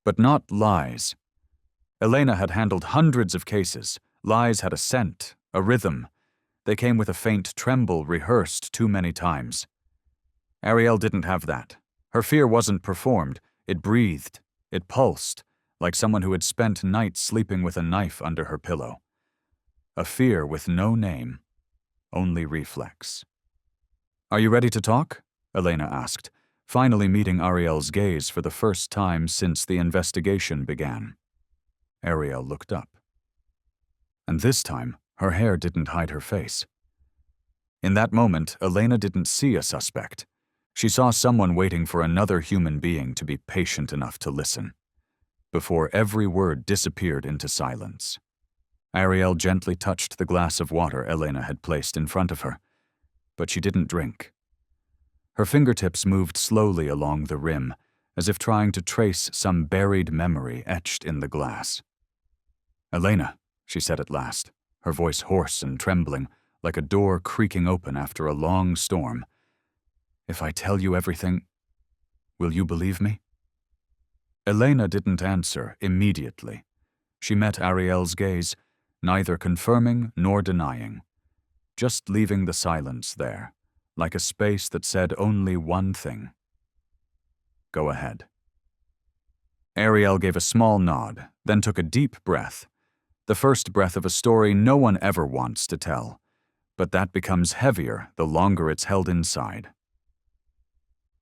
but not lies. Elena had handled hundreds of cases. Lies had a scent, a rhythm. They came with a faint tremble rehearsed too many times. Ariel didn't have that. Her fear wasn't performed. It breathed. It pulsed, like someone who had spent nights sleeping with a knife under her pillow. A fear with no name, only reflex. "Are you ready to talk?" Elena asked, finally meeting Ariel's gaze for the first time since the investigation began. Ariel looked up. And this time, her hair didn't hide her face. In that moment, Elena didn't see a suspect. She saw someone waiting for another human being to be patient enough to listen, before every word disappeared into silence. Ariel gently touched the glass of water Elena had placed in front of her, but she didn't drink. Her fingertips moved slowly along the rim, as if trying to trace some buried memory etched in the glass. "Elena," she said at last, her voice hoarse and trembling, like a door creaking open after a long storm. "If I tell you everything, will you believe me?" Elena didn't answer immediately. She met Ariel's gaze, neither confirming nor denying, just leaving the silence there, like a space that said only one thing. Go ahead. Ariel gave a small nod, then took a deep breath. The first breath of a story no one ever wants to tell, but that becomes heavier the longer it's held inside.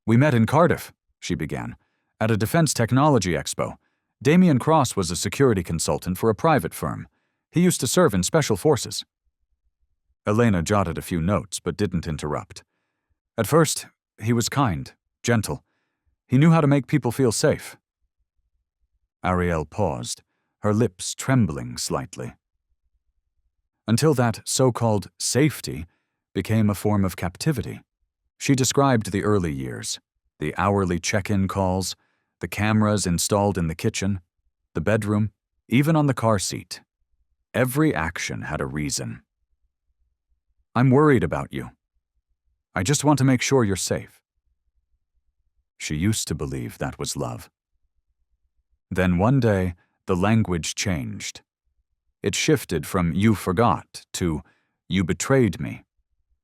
We met in Cardiff, she began, at a defense technology expo. Damien Cross was a security consultant for a private firm. He used to serve in special forces. Elena jotted a few notes but didn't interrupt. At first, he was kind, gentle. He knew how to make people feel safe. Ariel paused, her lips trembling slightly. Until that so-called safety became a form of captivity. She described the early years, the hourly check-in calls, the cameras installed in the kitchen, the bedroom, even on the car seat. Every action had a reason. I'm worried about you. I just want to make sure you're safe. She used to believe that was love. Then one day, the language changed. It shifted from "you forgot" to "you betrayed me,"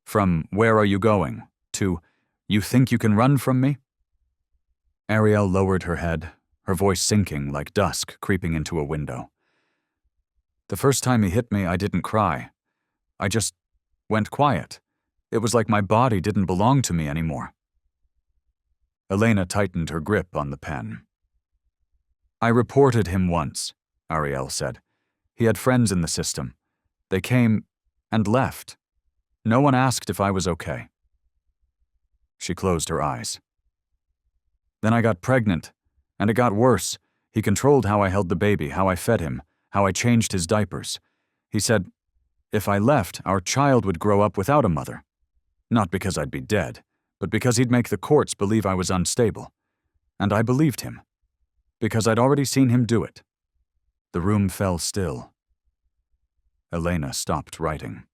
from "where are you going" to "you think you can run from me?" Ariel lowered her head, her voice sinking like dusk creeping into a window. The first time he hit me, I didn't cry. I just went quiet. It was like my body didn't belong to me anymore. Elena tightened her grip on the pen. I reported him once, Ariel said. He had friends in the system. They came and left. No one asked if I was okay. She closed her eyes. Then I got pregnant, and it got worse. He controlled how I held the baby, how I fed him, how I changed his diapers. He said, if I left, our child would grow up without a mother. Not because I'd be dead, but because he'd make the courts believe I was unstable. And I believed him, because I'd already seen him do it. The room fell still. Elena stopped writing.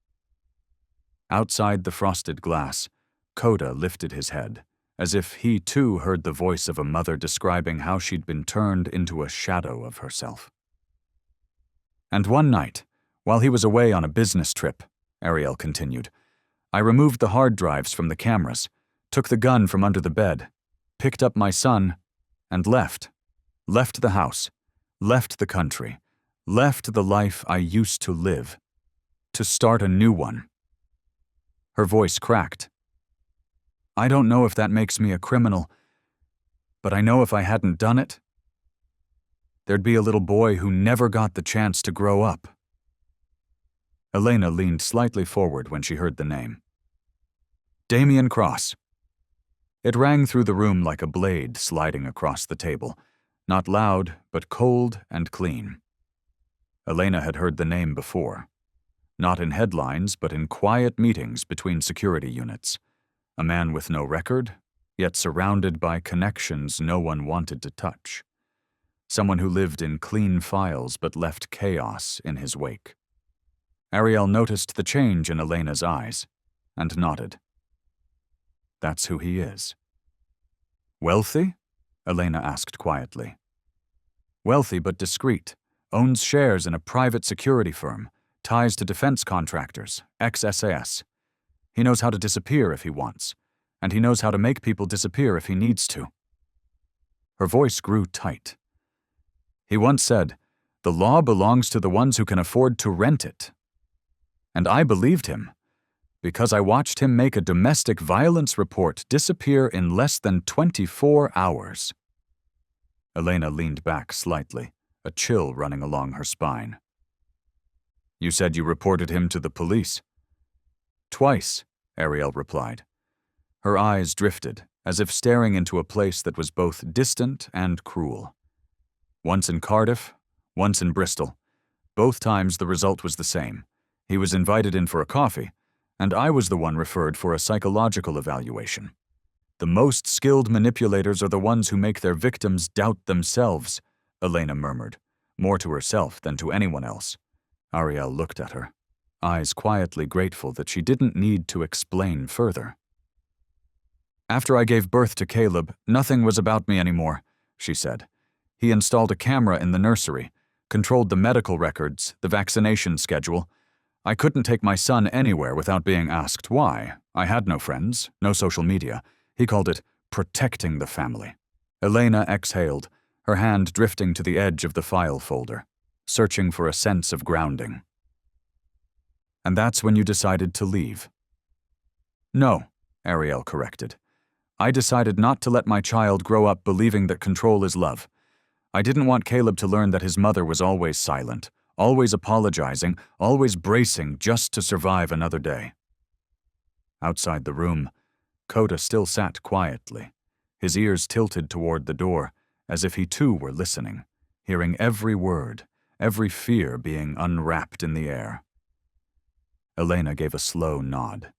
Outside the frosted glass, Coda lifted his head, as if he too heard the voice of a mother describing how she'd been turned into a shadow of herself. And one night, while he was away on a business trip, Ariel continued, I removed the hard drives from the cameras, took the gun from under the bed, picked up my son, and left. Left the house, left the country, left the life I used to live, to start a new one. Her voice cracked. I don't know if that makes me a criminal, but I know if I hadn't done it, there'd be a little boy who never got the chance to grow up. Elena leaned slightly forward when she heard the name. Damien Cross. It rang through the room like a blade sliding across the table, not loud, but cold and clean. Elena had heard the name before, not in headlines, but in quiet meetings between security units. A man with no record, yet surrounded by connections no one wanted to touch. Someone who lived in clean files but left chaos in his wake. Ariel noticed the change in Elena's eyes, and nodded. That's who he is. Wealthy? Elena asked quietly. Wealthy but discreet, owns shares in a private security firm, ties to defense contractors, ex-SAS. He knows how to disappear if he wants, and he knows how to make people disappear if he needs to. Her voice grew tight. He once said, the law belongs to the ones who can afford to rent it. And I believed him, because I watched him make a domestic violence report disappear in less than 24 hours. Elena leaned back slightly, a chill running along her spine. You said you reported him to the police. Twice, Ariel replied. Her eyes drifted, as if staring into a place that was both distant and cruel. Once in Cardiff, once in Bristol. Both times the result was the same. He was invited in for a coffee, and I was the one referred for a psychological evaluation. The most skilled manipulators are the ones who make their victims doubt themselves, Elena murmured, more to herself than to anyone else. Ariel looked at her, eyes quietly grateful that she didn't need to explain further. After I gave birth to Caleb, nothing was about me anymore, she said. He installed a camera in the nursery, controlled the medical records, the vaccination schedule. I couldn't take my son anywhere without being asked why. I had no friends, no social media. He called it protecting the family. Elena exhaled, her hand drifting to the edge of the file folder, searching for a sense of grounding. And that's when you decided to leave. No, Ariel corrected. I decided not to let my child grow up believing that control is love. I didn't want Caleb to learn that his mother was always silent, always apologizing, always bracing just to survive another day. Outside the room, Coda still sat quietly, his ears tilted toward the door, as if he too were listening, hearing every word, every fear being unwrapped in the air. Elena gave a slow nod.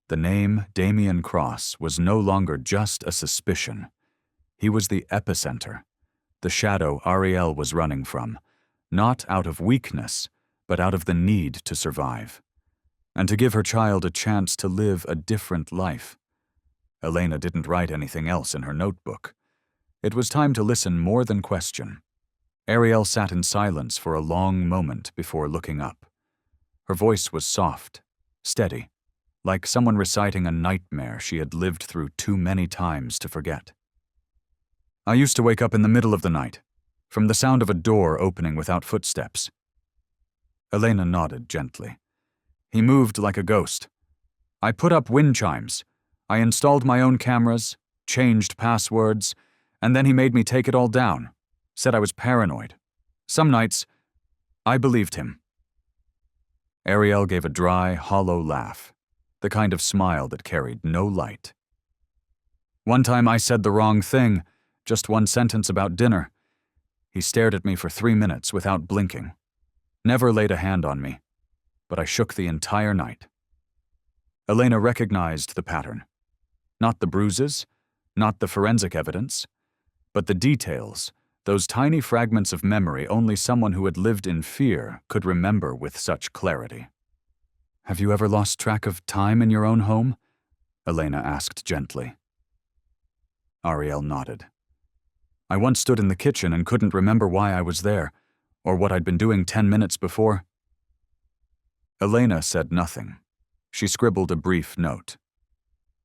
The name Damien Cross was no longer just a suspicion. He was the epicenter, the shadow Ariel was running from, not out of weakness, but out of the need to survive, and to give her child a chance to live a different life. Elena didn't write anything else in her notebook. It was time to listen more than question. Ariel sat in silence for a long moment before looking up. Her voice was soft, steady, like someone reciting a nightmare she had lived through too many times to forget. I used to wake up in the middle of the night, from the sound of a door opening without footsteps. Elena nodded gently. He moved like a ghost. I put up wind chimes. I installed my own cameras, changed passwords, and then he made me take it all down, said I was paranoid. Some nights, I believed him. Ariel gave a dry, hollow laugh, the kind of smile that carried no light. One time I said the wrong thing, just one sentence about dinner. He stared at me for 3 minutes without blinking. Never laid a hand on me, but I shook the entire night. Elena recognized the pattern. Not the bruises, not the forensic evidence, but the details, those tiny fragments of memory only someone who had lived in fear could remember with such clarity. Have you ever lost track of time in your own home? Elena asked gently. Ariel nodded. I once stood in the kitchen and couldn't remember why I was there, or what I'd been doing 10 minutes before. Elena said nothing. She scribbled a brief note.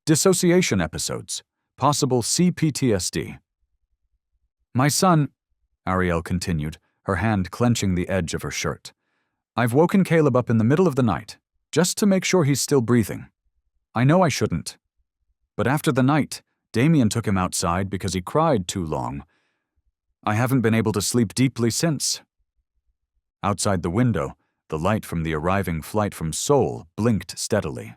Dissociation episodes, possible CPTSD. My son, Ariel continued, her hand clenching the edge of her shirt. I've woken Caleb up in the middle of the night, just to make sure he's still breathing. I know I shouldn't. But after the night, Damien took him outside because he cried too long. I haven't been able to sleep deeply since. Outside the window, the light from the arriving flight from Seoul blinked steadily.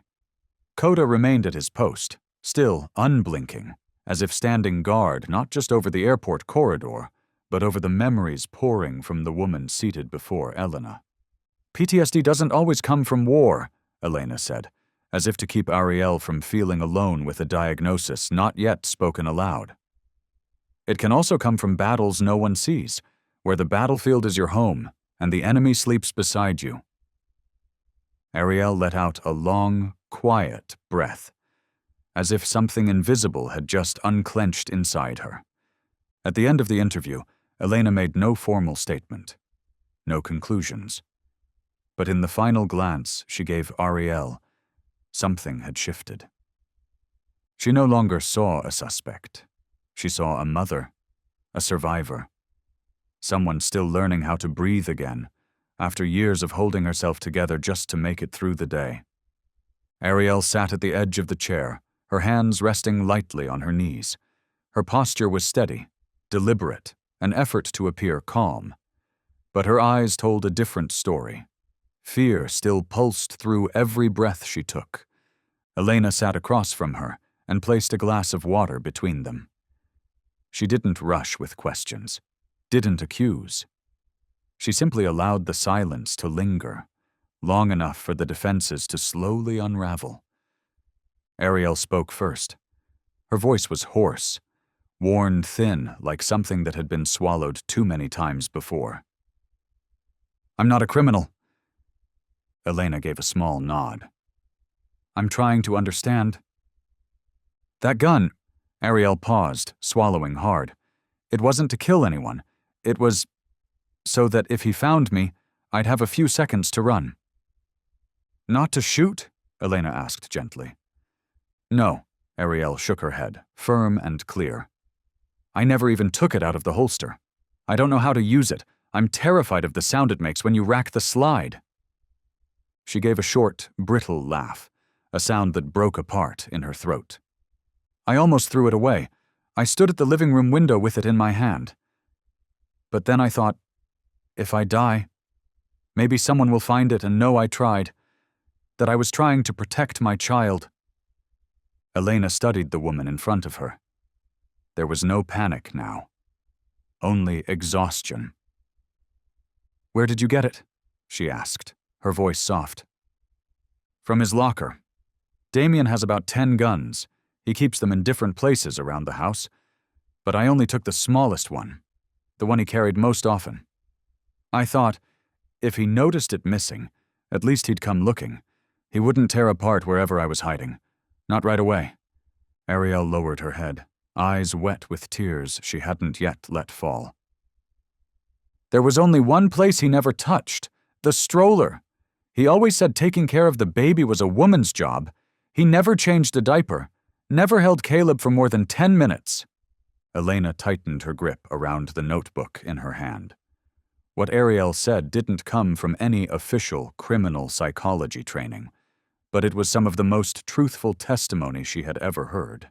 Coda remained at his post, still unblinking, as if standing guard not just over the airport corridor, but over the memories pouring from the woman seated before Elena. PTSD doesn't always come from war, Elena said, as if to keep Ariel from feeling alone with a diagnosis not yet spoken aloud. It can also come from battles no one sees, where the battlefield is your home and the enemy sleeps beside you. Ariel let out a long, quiet breath, as if something invisible had just unclenched inside her. At the end of the interview, Elena made no formal statement, no conclusions. But in the final glance she gave Ariel, something had shifted. She no longer saw a suspect. She saw a mother, a survivor, someone still learning how to breathe again, after years of holding herself together just to make it through the day. Ariel sat at the edge of the chair, her hands resting lightly on her knees. Her posture was steady, deliberate, an effort to appear calm. But her eyes told a different story. Fear still pulsed through every breath she took. Elena sat across from her and placed a glass of water between them. She didn't rush with questions, didn't accuse. She simply allowed the silence to linger, long enough for the defenses to slowly unravel. Ariel spoke first. Her voice was hoarse, worn thin like something that had been swallowed too many times before. I'm not a criminal. Elena gave a small nod. I'm trying to understand. That gun, Ariel paused, swallowing hard. It wasn't to kill anyone. It was so that if he found me, I'd have a few seconds to run. Not to shoot? Elena asked gently. No, Ariel shook her head, firm and clear. I never even took it out of the holster. I don't know how to use it. I'm terrified of the sound it makes when you rack the slide. She gave a short, brittle laugh, a sound that broke apart in her throat. I almost threw it away. I stood at the living room window with it in my hand. But then I thought, if I die, maybe someone will find it and know I tried, that I was trying to protect my child. Elena studied the woman in front of her. There was no panic now, only exhaustion. Where did you get it? She asked, her voice soft. From his locker. Damien has about 10 guns. He keeps them in different places around the house, but I only took the smallest one, the one he carried most often. I thought, if he noticed it missing, at least he'd come looking. He wouldn't tear apart wherever I was hiding. Not right away. Ariel lowered her head, eyes wet with tears she hadn't yet let fall. There was only one place he never touched, the stroller. He always said taking care of the baby was a woman's job. He never changed a diaper, never held Caleb for more than 10 minutes. Elena tightened her grip around the notebook in her hand. What Ariel said didn't come from any official criminal psychology training, but it was some of the most truthful testimony she had ever heard.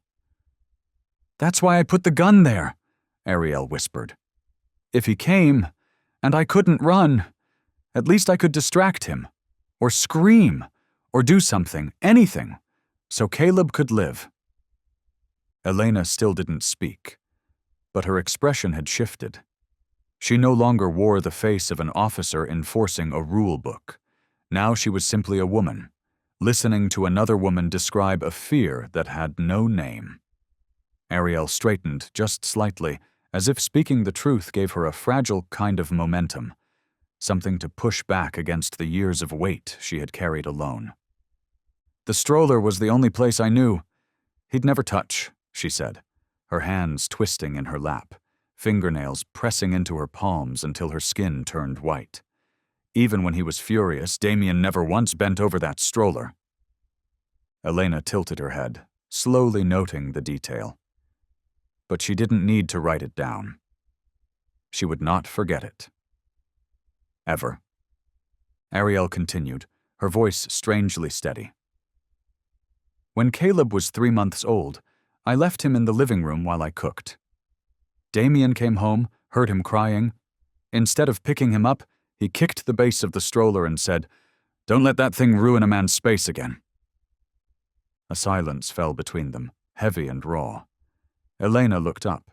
That's why I put the gun there, Ariel whispered. If he came, and I couldn't run, at least I could distract him, or scream, or do something, anything, so Caleb could live. Elena still didn't speak, but her expression had shifted. She no longer wore the face of an officer enforcing a rule book. Now she was simply a woman, listening to another woman describe a fear that had no name. Ariel straightened just slightly, as if speaking the truth gave her a fragile kind of momentum, something to push back against the years of weight she had carried alone. The stroller was the only place I knew. He'd never touch, she said, her hands twisting in her lap, fingernails pressing into her palms until her skin turned white. Even when he was furious, Damien never once bent over that stroller. Elena tilted her head, slowly noting the detail. But she didn't need to write it down. She would not forget it. Ever. Ariel continued, her voice strangely steady. When Caleb was 3 months old, I left him in the living room while I cooked. Damien came home, heard him crying. Instead of picking him up, he kicked the base of the stroller and said, "Don't let that thing ruin a man's space again." A silence fell between them, heavy and raw. Elena looked up.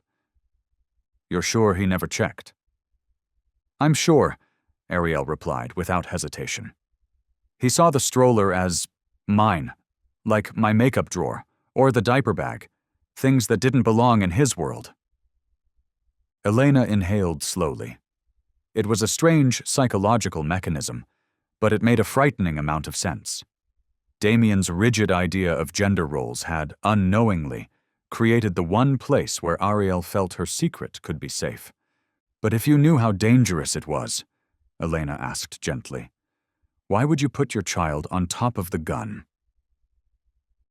"You're sure he never checked?" "I'm sure," Ariel replied without hesitation. "He saw the stroller as mine, like my makeup drawer or the diaper bag, things that didn't belong in his world." Elena inhaled slowly. It was a strange psychological mechanism, but it made a frightening amount of sense. Damien's rigid idea of gender roles had, unknowingly, created the one place where Ariel felt her secret could be safe. "But if you knew how dangerous it was," Elena asked gently, "why would you put your child on top of the gun?"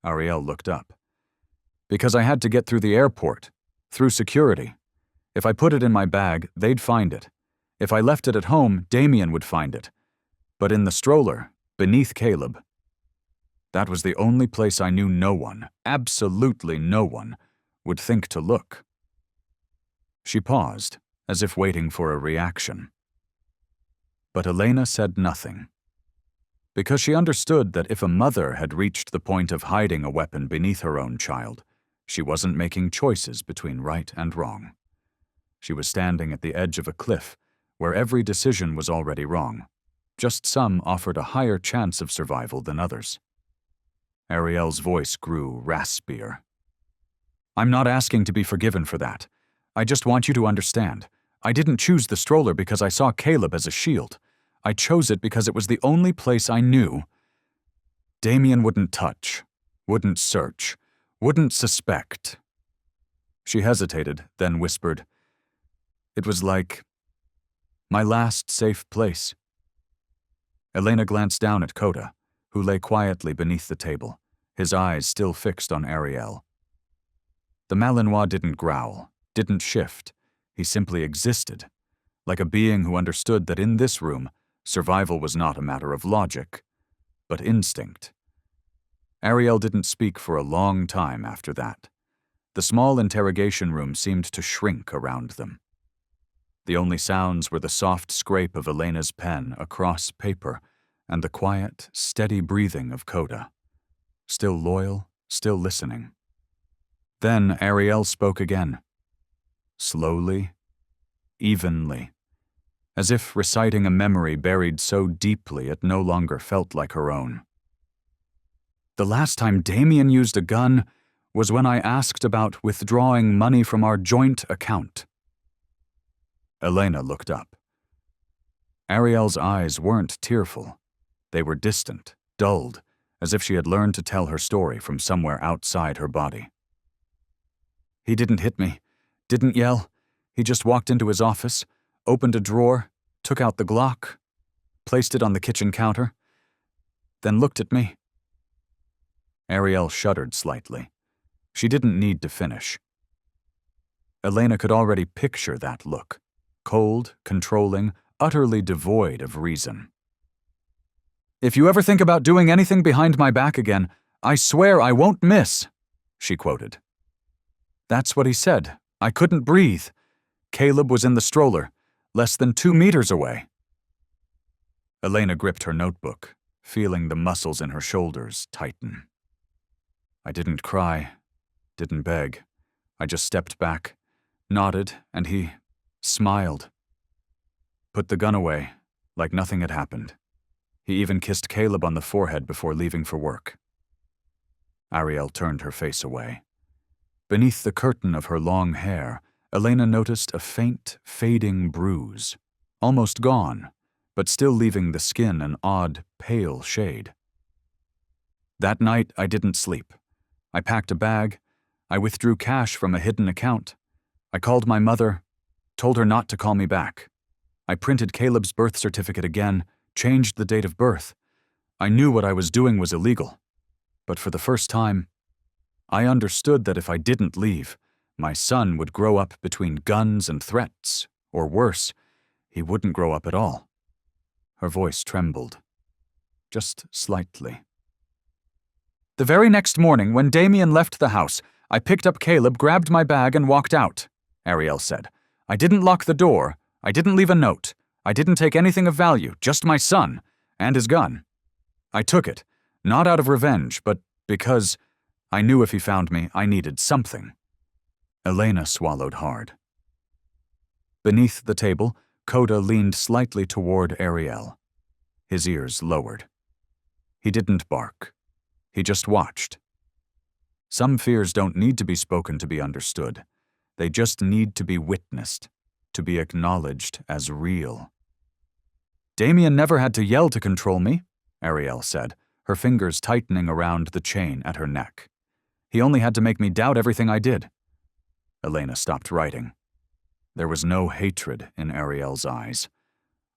Ariel looked up. "Because I had to get through the airport, through security. If I put it in my bag, they'd find it. If I left it at home, Damien would find it. But in the stroller, beneath Caleb, that was the only place I knew no one, absolutely no one, would think to look." She paused, as if waiting for a reaction. But Elena said nothing. Because she understood that if a mother had reached the point of hiding a weapon beneath her own child, she wasn't making choices between right and wrong. She was standing at the edge of a cliff, where every decision was already wrong. Just some offered a higher chance of survival than others. Ariel's voice grew raspier. "I'm not asking to be forgiven for that. I just want you to understand. I didn't choose the stroller because I saw Caleb as a shield. I chose it because it was the only place I knew. Damien wouldn't touch, wouldn't search, wouldn't suspect." She hesitated, then whispered, "It was like my last safe place." Elena glanced down at Coda, who lay quietly beneath the table, his eyes still fixed on Ariel. The Malinois didn't growl, didn't shift. He simply existed, like a being who understood that in this room, survival was not a matter of logic, but instinct. Ariel didn't speak for a long time after that. The small interrogation room seemed to shrink around them. The only sounds were the soft scrape of Elena's pen across paper and the quiet, steady breathing of Coda. Still loyal, still listening. Then Ariel spoke again. Slowly, evenly, as if reciting a memory buried so deeply it no longer felt like her own. The last time Damien used a gun was when I asked about withdrawing money from our joint account. Elena looked up. Ariel's eyes weren't tearful. They were distant, dulled, as if she had learned to tell her story from somewhere outside her body. He didn't hit me, didn't yell. He just walked into his office, opened a drawer, took out the Glock, placed it on the kitchen counter, then looked at me. Ariel shuddered slightly. She didn't need to finish. Elena could already picture that look, cold, controlling, utterly devoid of reason. "If you ever think about doing anything behind my back again, I swear I won't miss," she quoted. That's what he said. I couldn't breathe. Caleb was in the stroller, less than 2 meters away. Elena gripped her notebook, feeling the muscles in her shoulders tighten. I didn't cry, didn't beg. I just stepped back, nodded, and he smiled. Put the gun away, like nothing had happened. He even kissed Caleb on the forehead before leaving for work. Ariel turned her face away. Beneath the curtain of her long hair, Elena noticed a faint, fading bruise, almost gone, but still leaving the skin an odd, pale shade. That night, I didn't sleep. I packed a bag. I withdrew cash from a hidden account. I called my mother, told her not to call me back. I printed Caleb's birth certificate again, changed the date of birth. I knew what I was doing was illegal. But for the first time, I understood that if I didn't leave, my son would grow up between guns and threats, or worse, he wouldn't grow up at all. Her voice trembled, just slightly. The very next morning, when Damien left the house, I picked up Caleb, grabbed my bag, and walked out, Ariel said. I didn't lock the door. I didn't leave a note. I didn't take anything of value, just my son, and his gun. I took it, not out of revenge, but because I knew if he found me, I needed something. Elena swallowed hard. Beneath the table, Coda leaned slightly toward Ariel. His ears lowered. He didn't bark. He just watched. Some fears don't need to be spoken to be understood. They just need to be witnessed, to be acknowledged as real. Damien never had to yell to control me, Ariel said, her fingers tightening around the chain at her neck. He only had to make me doubt everything I did. Elena stopped writing. There was no hatred in Ariel's eyes,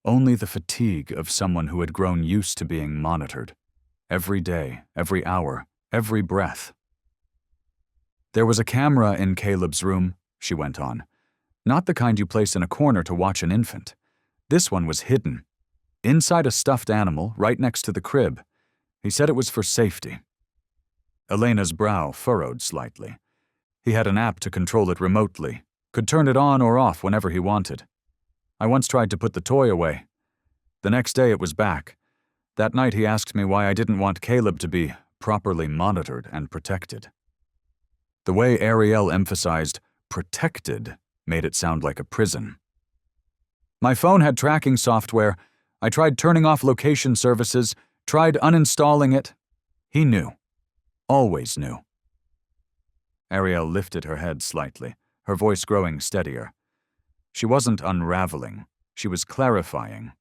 only the fatigue of someone who had grown used to being monitored. Every day, every hour, every breath. There was a camera in Caleb's room, she went on. Not the kind you place in a corner to watch an infant. This one was hidden, inside a stuffed animal right next to the crib. He said it was for safety. Elena's brow furrowed slightly. He had an app to control it remotely, could turn it on or off whenever he wanted. I once tried to put the toy away. The next day it was back. That night he asked me why I didn't want Caleb to be properly monitored and protected. The way Ariel emphasized protected made it sound like a prison. My phone had tracking software. I tried turning off location services, tried uninstalling it. He knew. Always knew. Ariel lifted her head slightly, her voice growing steadier. She wasn't unraveling. She was clarifying.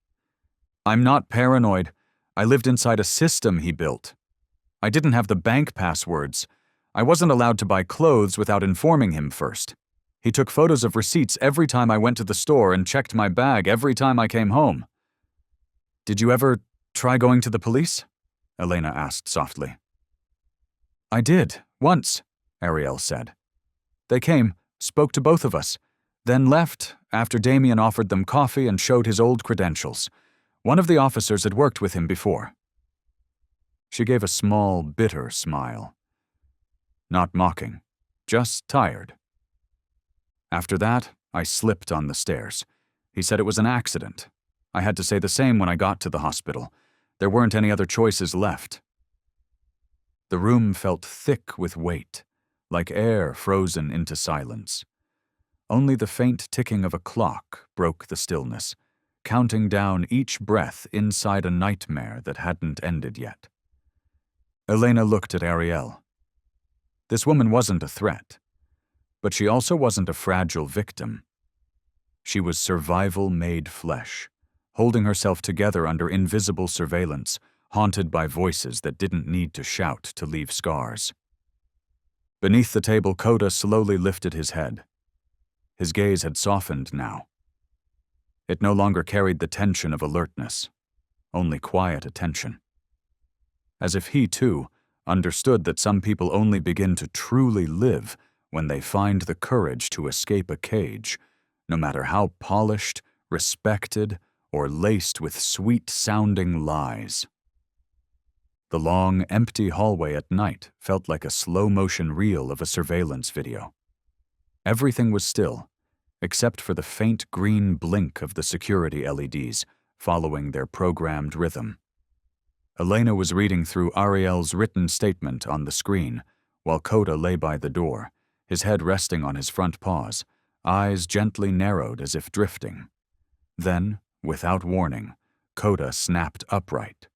I'm not paranoid. I lived inside a system he built. I didn't have the bank passwords. I wasn't allowed to buy clothes without informing him first. He took photos of receipts every time I went to the store and checked my bag every time I came home. Did you ever try going to the police? Elena asked softly. I did, once, Ariel said. They came, spoke to both of us, then left after Damien offered them coffee and showed his old credentials. One of the officers had worked with him before. She gave a small, bitter smile. Not mocking, just tired. After that, I slipped on the stairs. He said it was an accident. I had to say the same when I got to the hospital. There weren't any other choices left. The room felt thick with weight, like air frozen into silence. Only the faint ticking of a clock broke the stillness, counting down each breath inside a nightmare that hadn't ended yet. Elena looked at Ariel. This woman wasn't a threat, but she also wasn't a fragile victim. She was survival made flesh, holding herself together under invisible surveillance, haunted by voices that didn't need to shout to leave scars. Beneath the table, Coda slowly lifted his head. His gaze had softened now. It no longer carried the tension of alertness, only quiet attention. As if he, too, understood that some people only begin to truly live when they find the courage to escape a cage, no matter how polished, respected, or laced with sweet-sounding lies. The long, empty hallway at night felt like a slow-motion reel of a surveillance video. Everything was still, except for the faint green blink of the security LEDs following their programmed rhythm. Elena was reading through Ariel's written statement on the screen, while Coda lay by the door, his head resting on his front paws, eyes gently narrowed as if drifting. Then, without warning, Coda snapped upright.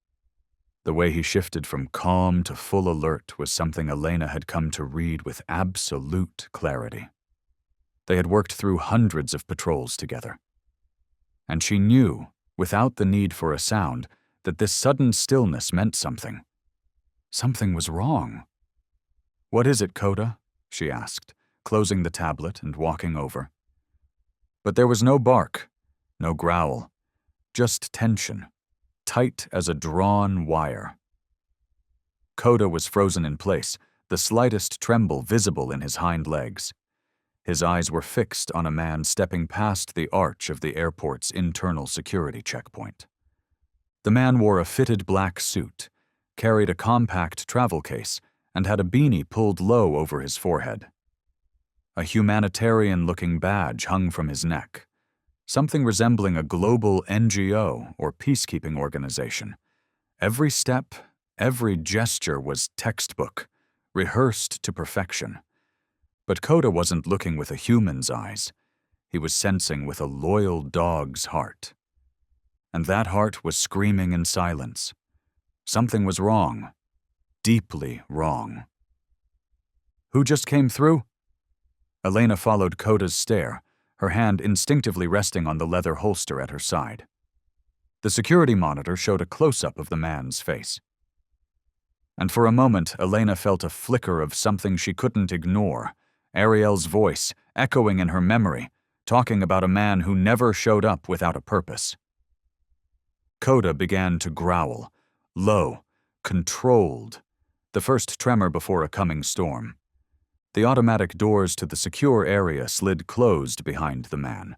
The way he shifted from calm to full alert was something Elena had come to read with absolute clarity. They had worked through hundreds of patrols together. And she knew, without the need for a sound, that this sudden stillness meant something. Something was wrong. What is it, Coda? She asked, closing the tablet and walking over. But there was no bark, no growl, just tension, tight as a drawn wire. Coda was frozen in place, the slightest tremble visible in his hind legs. His eyes were fixed on a man stepping past the arch of the airport's internal security checkpoint. The man wore a fitted black suit, carried a compact travel case, and had a beanie pulled low over his forehead. A humanitarian-looking badge hung from his neck, something resembling a global NGO or peacekeeping organization. Every step, every gesture was textbook, rehearsed to perfection. But Coda wasn't looking with a human's eyes. He was sensing with a loyal dog's heart. And that heart was screaming in silence. Something was wrong. Deeply wrong. Who just came through? Elena followed Coda's stare, her hand instinctively resting on the leather holster at her side. The security monitor showed a close-up of the man's face. And for a moment, Elena felt a flicker of something she couldn't ignore, Ariel's voice, echoing in her memory, talking about a man who never showed up without a purpose. Coda began to growl, low, controlled, the first tremor before a coming storm. The automatic doors to the secure area slid closed behind the man.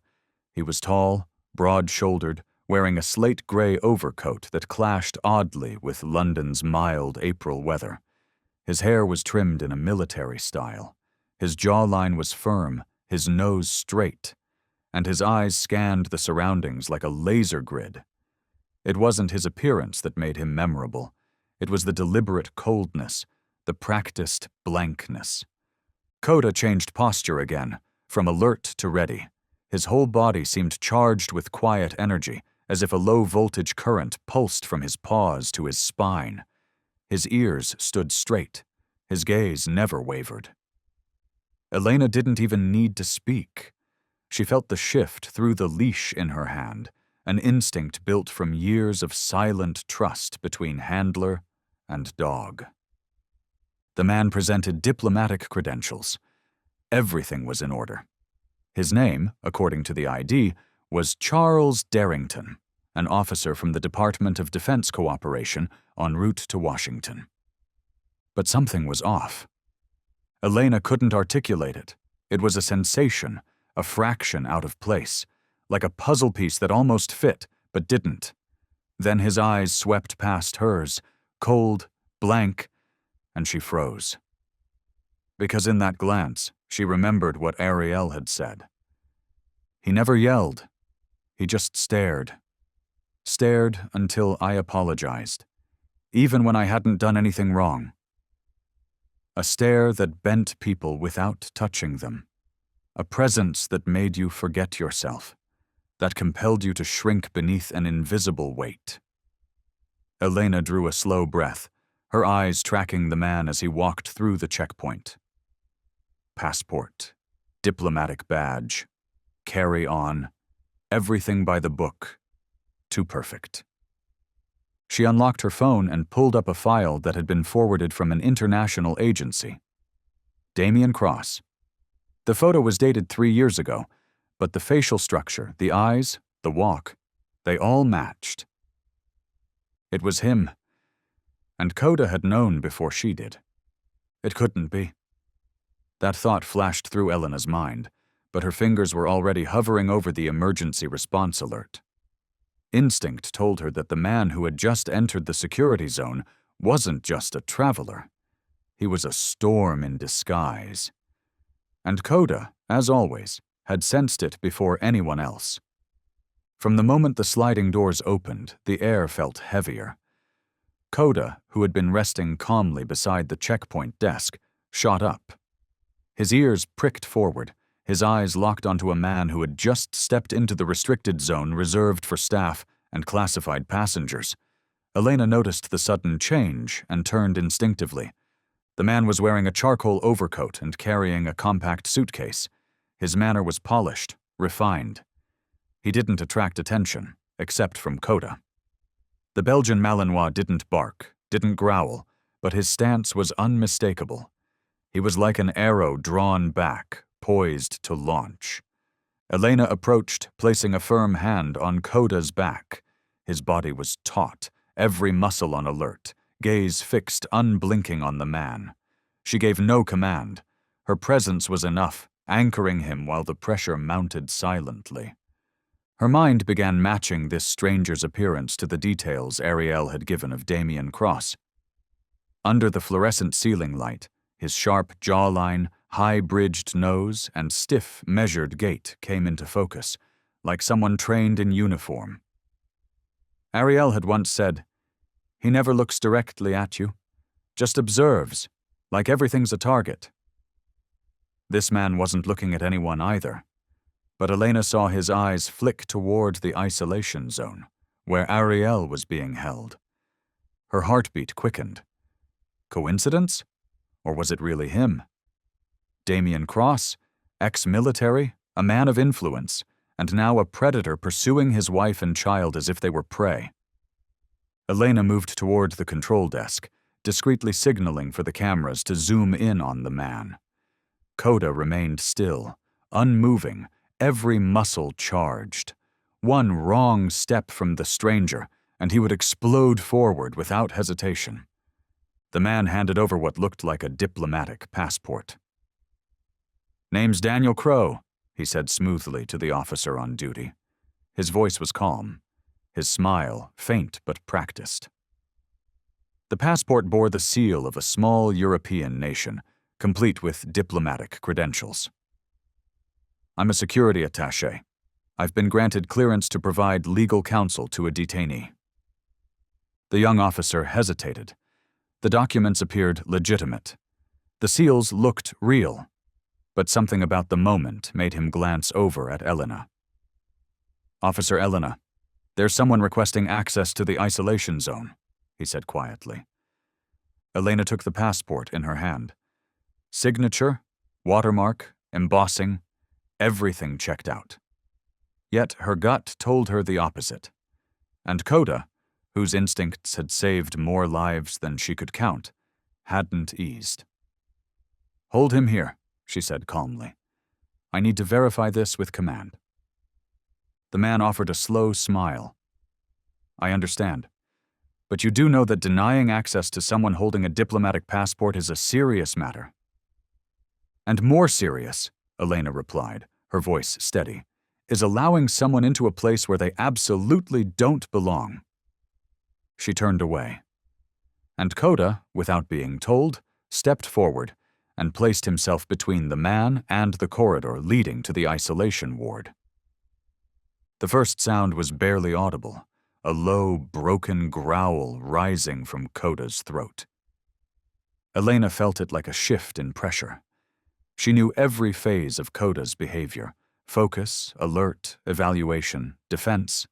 He was tall, broad-shouldered, wearing a slate-gray overcoat that clashed oddly with London's mild April weather. His hair was trimmed in a military style. His jawline was firm, his nose straight, and his eyes scanned the surroundings like a laser grid. It wasn't his appearance that made him memorable. It was the deliberate coldness, the practiced blankness. Coda changed posture again, from alert to ready. His whole body seemed charged with quiet energy, as if a low-voltage current pulsed from his paws to his spine. His ears stood straight. His gaze never wavered. Elena didn't even need to speak. She felt the shift through the leash in her hand, an instinct built from years of silent trust between handler and dog. The man presented diplomatic credentials. Everything was in order. His name, according to the ID, was Charles Darrington, an officer from the Department of Defense Cooperation en route to Washington. But something was off. Elena couldn't articulate it. It was a sensation, a fraction out of place, like a puzzle piece that almost fit, but didn't. Then his eyes swept past hers, cold, blank, and she froze. Because in that glance, she remembered what Ariel had said. He never yelled. He just stared. Stared until I apologized, even when I hadn't done anything wrong. A stare that bent people without touching them. A presence that made you forget yourself, that compelled you to shrink beneath an invisible weight. Elena drew a slow breath, her eyes tracking the man as he walked through the checkpoint. Passport, diplomatic badge, carry on, everything by the book, too perfect. She unlocked her phone and pulled up a file that had been forwarded from an international agency. Damien Cross. The photo was dated 3 years ago, but the facial structure, the eyes, the walk, they all matched. It was him. And Coda had known before she did. It couldn't be. That thought flashed through Elena's mind, but her fingers were already hovering over the emergency response alert. Instinct told her that the man who had just entered the security zone wasn't just a traveler. He was a storm in disguise. And Coda, as always, had sensed it before anyone else. From the moment the sliding doors opened, the air felt heavier. Coda, who had been resting calmly beside the checkpoint desk, shot up. His ears pricked forward, his eyes locked onto a man who had just stepped into the restricted zone reserved for staff and classified passengers. Elena noticed the sudden change and turned instinctively. The man was wearing a charcoal overcoat and carrying a compact suitcase. His manner was polished, refined. He didn't attract attention, except from Coda. The Belgian Malinois didn't bark, didn't growl, but his stance was unmistakable. He was like an arrow drawn back, poised to launch. Elena approached, placing a firm hand on Coda's back. His body was taut, every muscle on alert, gaze fixed unblinking on the man. She gave no command. Her presence was enough, anchoring him while the pressure mounted silently. Her mind began matching this stranger's appearance to the details Ariel had given of Damien Cross. Under the fluorescent ceiling light, his sharp jawline, high-bridged nose, and stiff, measured gait came into focus, like someone trained in uniform. Ariel had once said, "He never looks directly at you, just observes, like everything's a target." This man wasn't looking at anyone either, but Elena saw his eyes flick toward the isolation zone, where Ariel was being held. Her heartbeat quickened. Coincidence? Or was it really him? Damien Cross, ex-military, a man of influence, and now a predator pursuing his wife and child as if they were prey. Elena moved toward the control desk, discreetly signaling for the cameras to zoom in on the man. Coda remained still, unmoving, every muscle charged. One wrong step from the stranger, and he would explode forward without hesitation. The man handed over what looked like a diplomatic passport. "Name's Daniel Crow," he said smoothly to the officer on duty. His voice was calm, his smile faint but practiced. The passport bore the seal of a small European nation, complete with diplomatic credentials. "I'm a security attaché. I've been granted clearance to provide legal counsel to a detainee." The young officer hesitated. The documents appeared legitimate. The seals looked real, but something about the moment made him glance over at Elena. "Officer Elena, there's someone requesting access to the isolation zone," he said quietly. Elena took the passport in her hand. Signature, watermark, embossing, everything checked out. Yet her gut told her the opposite. And Coda, whose instincts had saved more lives than she could count, hadn't eased. "Hold him here," she said calmly. "I need to verify this with command." The man offered a slow smile. I understand. But you do know that denying access to someone holding a diplomatic passport is a serious matter. And more serious, Elena replied, her voice steady, is allowing someone into a place where they absolutely don't belong. She turned away. And Koda, without being told, stepped forward and placed himself between the man and the corridor leading to the isolation ward. The first sound was barely audible, a low, broken growl rising from Koda's throat. Elena felt it like a shift in pressure. She knew every phase of Koda's behavior: focus, alert, evaluation, defense.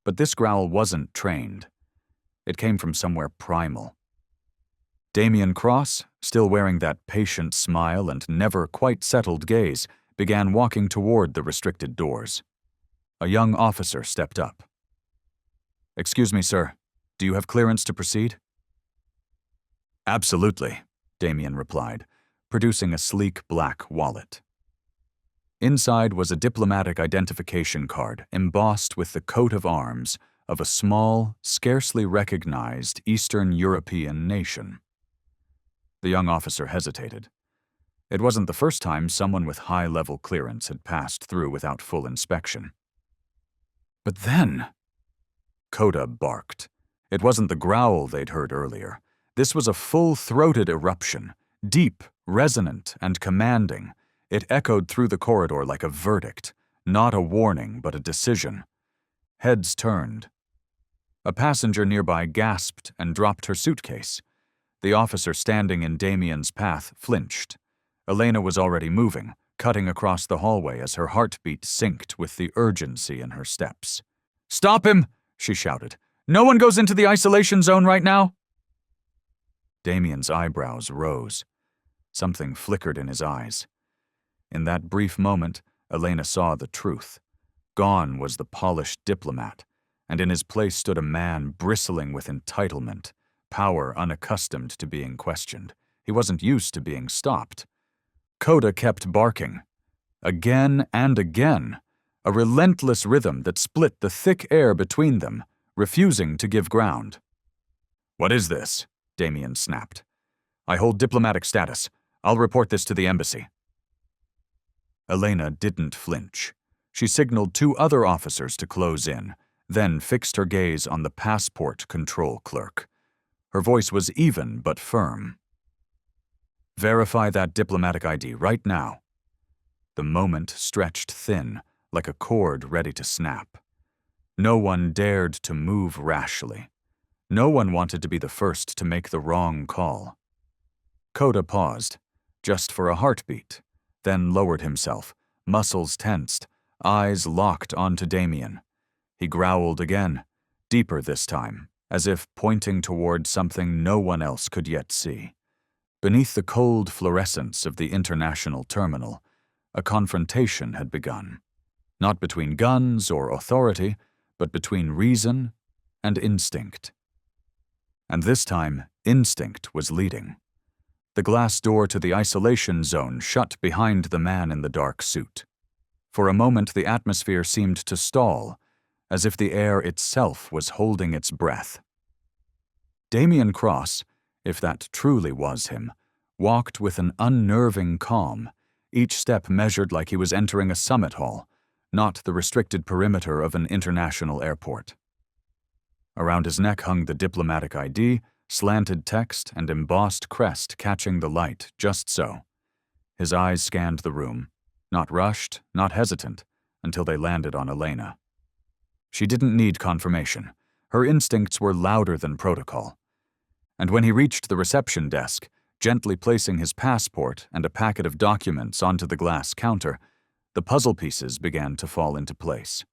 But this growl wasn't trained. It came from somewhere primal. Damien Cross, still wearing that patient smile and never quite settled gaze, began walking toward the restricted doors. A young officer stepped up. "Excuse me, sir. Do you have clearance to proceed?" "Absolutely," Damien replied, producing a sleek black wallet. Inside was a diplomatic identification card embossed with the coat of arms of a small, scarcely recognized Eastern European nation. The young officer hesitated. It wasn't the first time someone with high-level clearance had passed through without full inspection. But then, Koda barked. It wasn't the growl they'd heard earlier. This was a full-throated eruption, deep, resonant, and commanding. It echoed through the corridor like a verdict, not a warning but a decision. Heads turned. A passenger nearby gasped and dropped her suitcase. The officer standing in Damien's path flinched. Elena was already moving, cutting across the hallway as her heartbeat synced with the urgency in her steps. "Stop him!" she shouted. "No one goes into the isolation zone right now!" Damien's eyebrows rose. Something flickered in his eyes. In that brief moment, Elena saw the truth. Gone was the polished diplomat, and in his place stood a man bristling with entitlement, power unaccustomed to being questioned. He wasn't used to being stopped. Koda kept barking. Again and again, a relentless rhythm that split the thick air between them, refusing to give ground. "What is this?" Damien snapped. "I hold diplomatic status. I'll report this to the embassy." Elena didn't flinch. She signaled two other officers to close in, then fixed her gaze on the passport control clerk. Her voice was even but firm. "Verify that diplomatic ID right now." The moment stretched thin, like a cord ready to snap. No one dared to move rashly. No one wanted to be the first to make the wrong call. Koda paused, just for a heartbeat, then lowered himself, muscles tensed, eyes locked onto Damien. He growled again, deeper this time, as if pointing toward something no one else could yet see. Beneath the cold fluorescence of the international terminal, a confrontation had begun. Not between guns or authority, but between reason and instinct. And this time, instinct was leading. The glass door to the isolation zone shut behind the man in the dark suit. For a moment, the atmosphere seemed to stall, as if the air itself was holding its breath. Damien Cross, if that truly was him, walked with an unnerving calm, each step measured like he was entering a summit hall, not the restricted perimeter of an international airport. Around his neck hung the diplomatic ID, slanted text, and embossed crest catching the light just so. His eyes scanned the room, not rushed, not hesitant, until they landed on Elena. She didn't need confirmation. Her instincts were louder than protocol. And when he reached the reception desk, gently placing his passport and a packet of documents onto the glass counter, the puzzle pieces began to fall into place.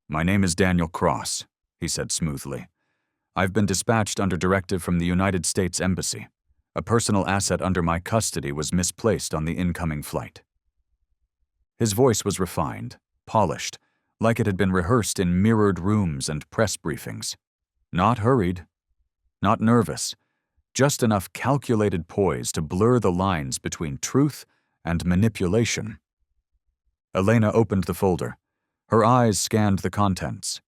"My name is Daniel Cross," he said smoothly. "I've been dispatched under directive from the United States Embassy. A personal asset under my custody was misplaced on the incoming flight." His voice was refined, polished, like it had been rehearsed in mirrored rooms and press briefings. Not hurried, not nervous, just enough calculated poise to blur the lines between truth and manipulation. Elena opened the folder. Her eyes scanned the contents.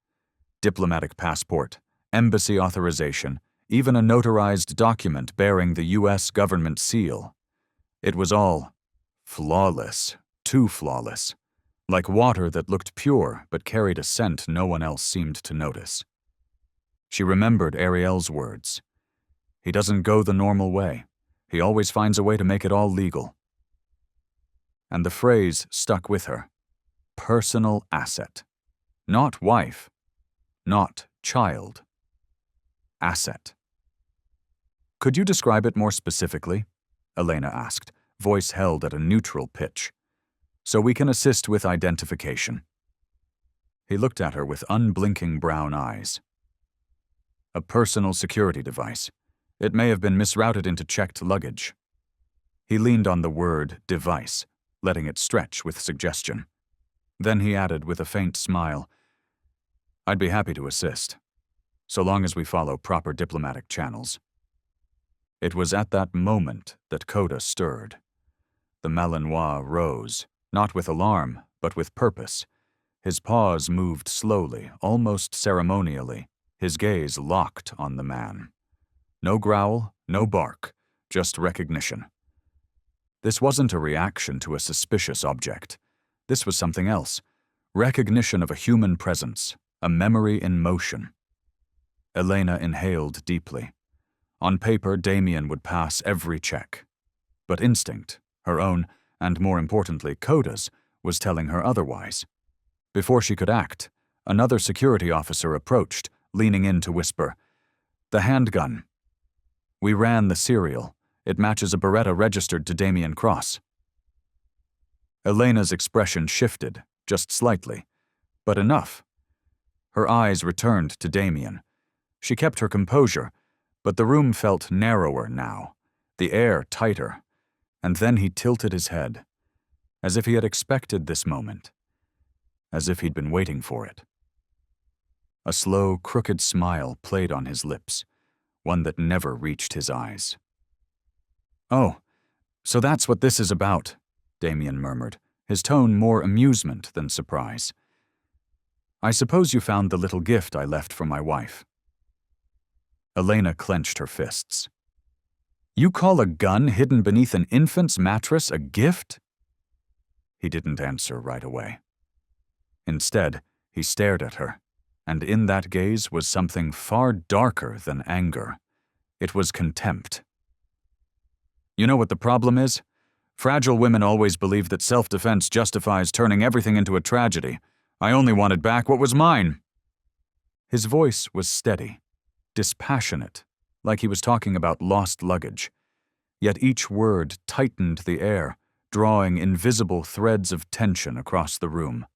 Diplomatic passport, embassy authorization, even a notarized document bearing the U.S. government seal. It was all flawless, too flawless, like water that looked pure but carried a scent no one else seemed to notice. She remembered Ariel's words. He doesn't go the normal way. He always finds a way to make it all legal. And the phrase stuck with her. Personal asset. Not wife. Not child. Asset. Could you describe it more specifically? Elena asked, voice held at a neutral pitch. So we can assist with identification. He looked at her with unblinking brown eyes. A personal security device. It may have been misrouted into checked luggage. He leaned on the word device, letting it stretch with suggestion. Then he added with a faint smile, I'd be happy to assist, so long as we follow proper diplomatic channels. It was at that moment that Coda stirred. The Malinois rose, not with alarm, but with purpose. His paws moved slowly, almost ceremonially, his gaze locked on the man. No growl, no bark, just recognition. This wasn't a reaction to a suspicious object. This was something else. Recognition of a human presence, a memory in motion. Elena inhaled deeply. On paper, Damien would pass every check. But instinct, her own, and more importantly, Coda's, was telling her otherwise. Before she could act, another security officer approached, leaning in to whisper, "The handgun. We ran the serial. It matches a Beretta registered to Damien Cross." Elena's expression shifted, just slightly, but enough. Her eyes returned to Damien. She kept her composure, but the room felt narrower now, the air tighter, and then he tilted his head, as if he had expected this moment, as if he'd been waiting for it. A slow, crooked smile played on his lips, one that never reached his eyes. "Oh, so that's what this is about," Damien murmured, his tone more amusement than surprise. "I suppose you found the little gift I left for my wife." Elena clenched her fists. "You call a gun hidden beneath an infant's mattress a gift?" He didn't answer right away. Instead, he stared at her, and in that gaze was something far darker than anger. It was contempt. "You know what the problem is? Fragile women always believe that self-defense justifies turning everything into a tragedy. I only wanted back what was mine." His voice was steady, dispassionate, like he was talking about lost luggage. Yet each word tightened the air, drawing invisible threads of tension across the room.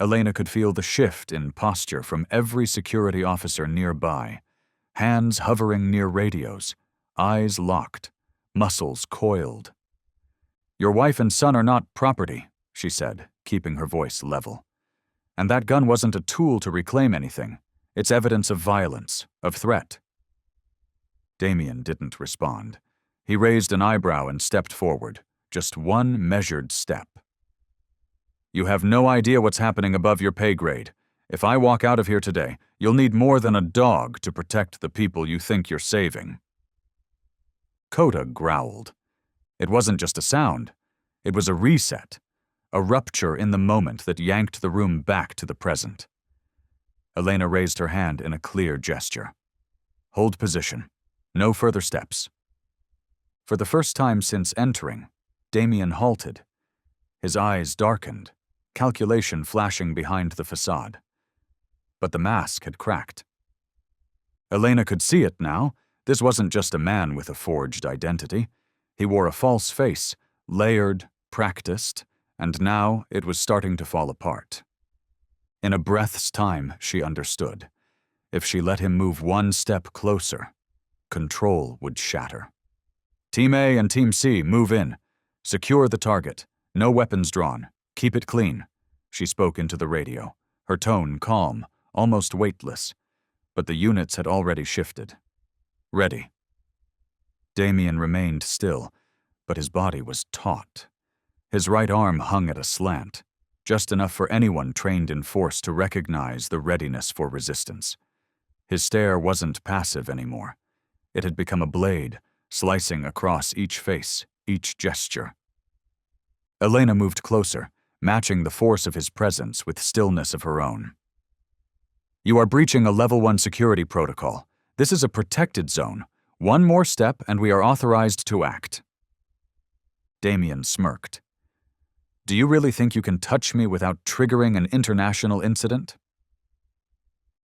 Elena could feel the shift in posture from every security officer nearby, hands hovering near radios, eyes locked, muscles coiled. "Your wife and son are not property," she said, keeping her voice level. "And that gun wasn't a tool to reclaim anything. It's evidence of violence, of threat." Damien didn't respond. He raised an eyebrow and stepped forward, just one measured step. "You have no idea what's happening above your pay grade. If I walk out of here today, you'll need more than a dog to protect the people you think you're saving." Coda growled. It wasn't just a sound. It was a reset, a rupture in the moment that yanked the room back to the present. Elena raised her hand in a clear gesture. "Hold position. No further steps." For the first time since entering, Damien halted. His eyes darkened, calculation flashing behind the facade. But the mask had cracked. Elena could see it now. This wasn't just a man with a forged identity. He wore a false face, layered, practiced, and now it was starting to fall apart. In a breath's time, she understood. If she let him move one step closer, control would shatter. "Team A and Team C, move in. Secure the target. No weapons drawn. Keep it clean," she spoke into the radio, her tone calm, almost weightless. But the units had already shifted. "Ready." Damien remained still, but his body was taut. His right arm hung at a slant, just enough for anyone trained in force to recognize the readiness for resistance. His stare wasn't passive anymore. It had become a blade, slicing across each face, each gesture. Elena moved closer, matching the force of his presence with stillness of her own. "You are breaching a Level 1 security protocol. This is a protected zone. One more step and we are authorized to act." Damien smirked. "Do you really think you can touch me without triggering an international incident?"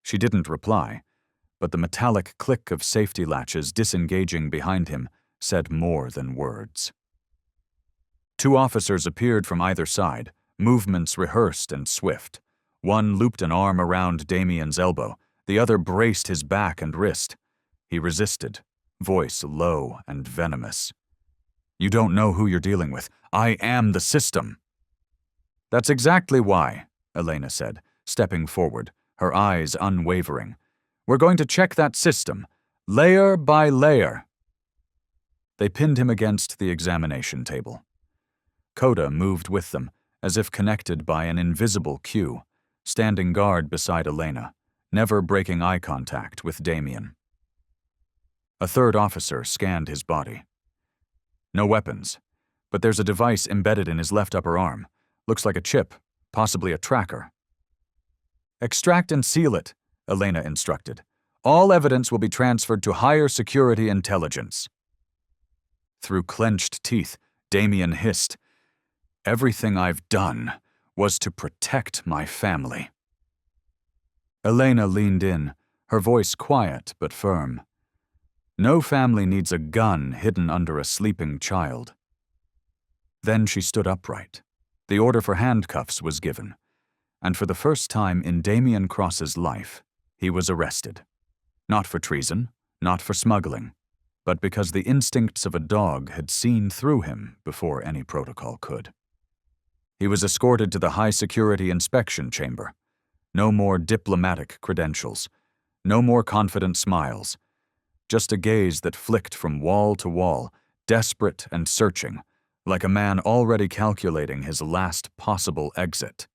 She didn't reply, but the metallic click of safety latches disengaging behind him said more than words. Two officers appeared from either side, movements rehearsed and swift. One looped an arm around Damien's elbow, the other braced his back and wrist. He resisted, voice low and venomous. "You don't know who you're dealing with. I am the system." "That's exactly why," Elena said, stepping forward, her eyes unwavering. "We're going to check that system, layer by layer." They pinned him against the examination table. Coda moved with them, as if connected by an invisible cue, standing guard beside Elena, never breaking eye contact with Damien. A third officer scanned his body. No weapons, but there's a device embedded in his left upper arm. Looks like a chip, possibly a tracker. "Extract and seal it," Elena instructed. "All evidence will be transferred to higher security intelligence." Through clenched teeth, Damien hissed, "Everything I've done was to protect my family." Elena leaned in, her voice quiet but firm. "No family needs a gun hidden under a sleeping child." Then she stood upright. The order for handcuffs was given, and for the first time in Damien Cross's life, he was arrested. Not for treason, not for smuggling, but because the instincts of a dog had seen through him before any protocol could. He was escorted to the high-security inspection chamber. No more diplomatic credentials, no more confident smiles, just a gaze that flicked from wall to wall, desperate and searching, like a man already calculating his last possible exit.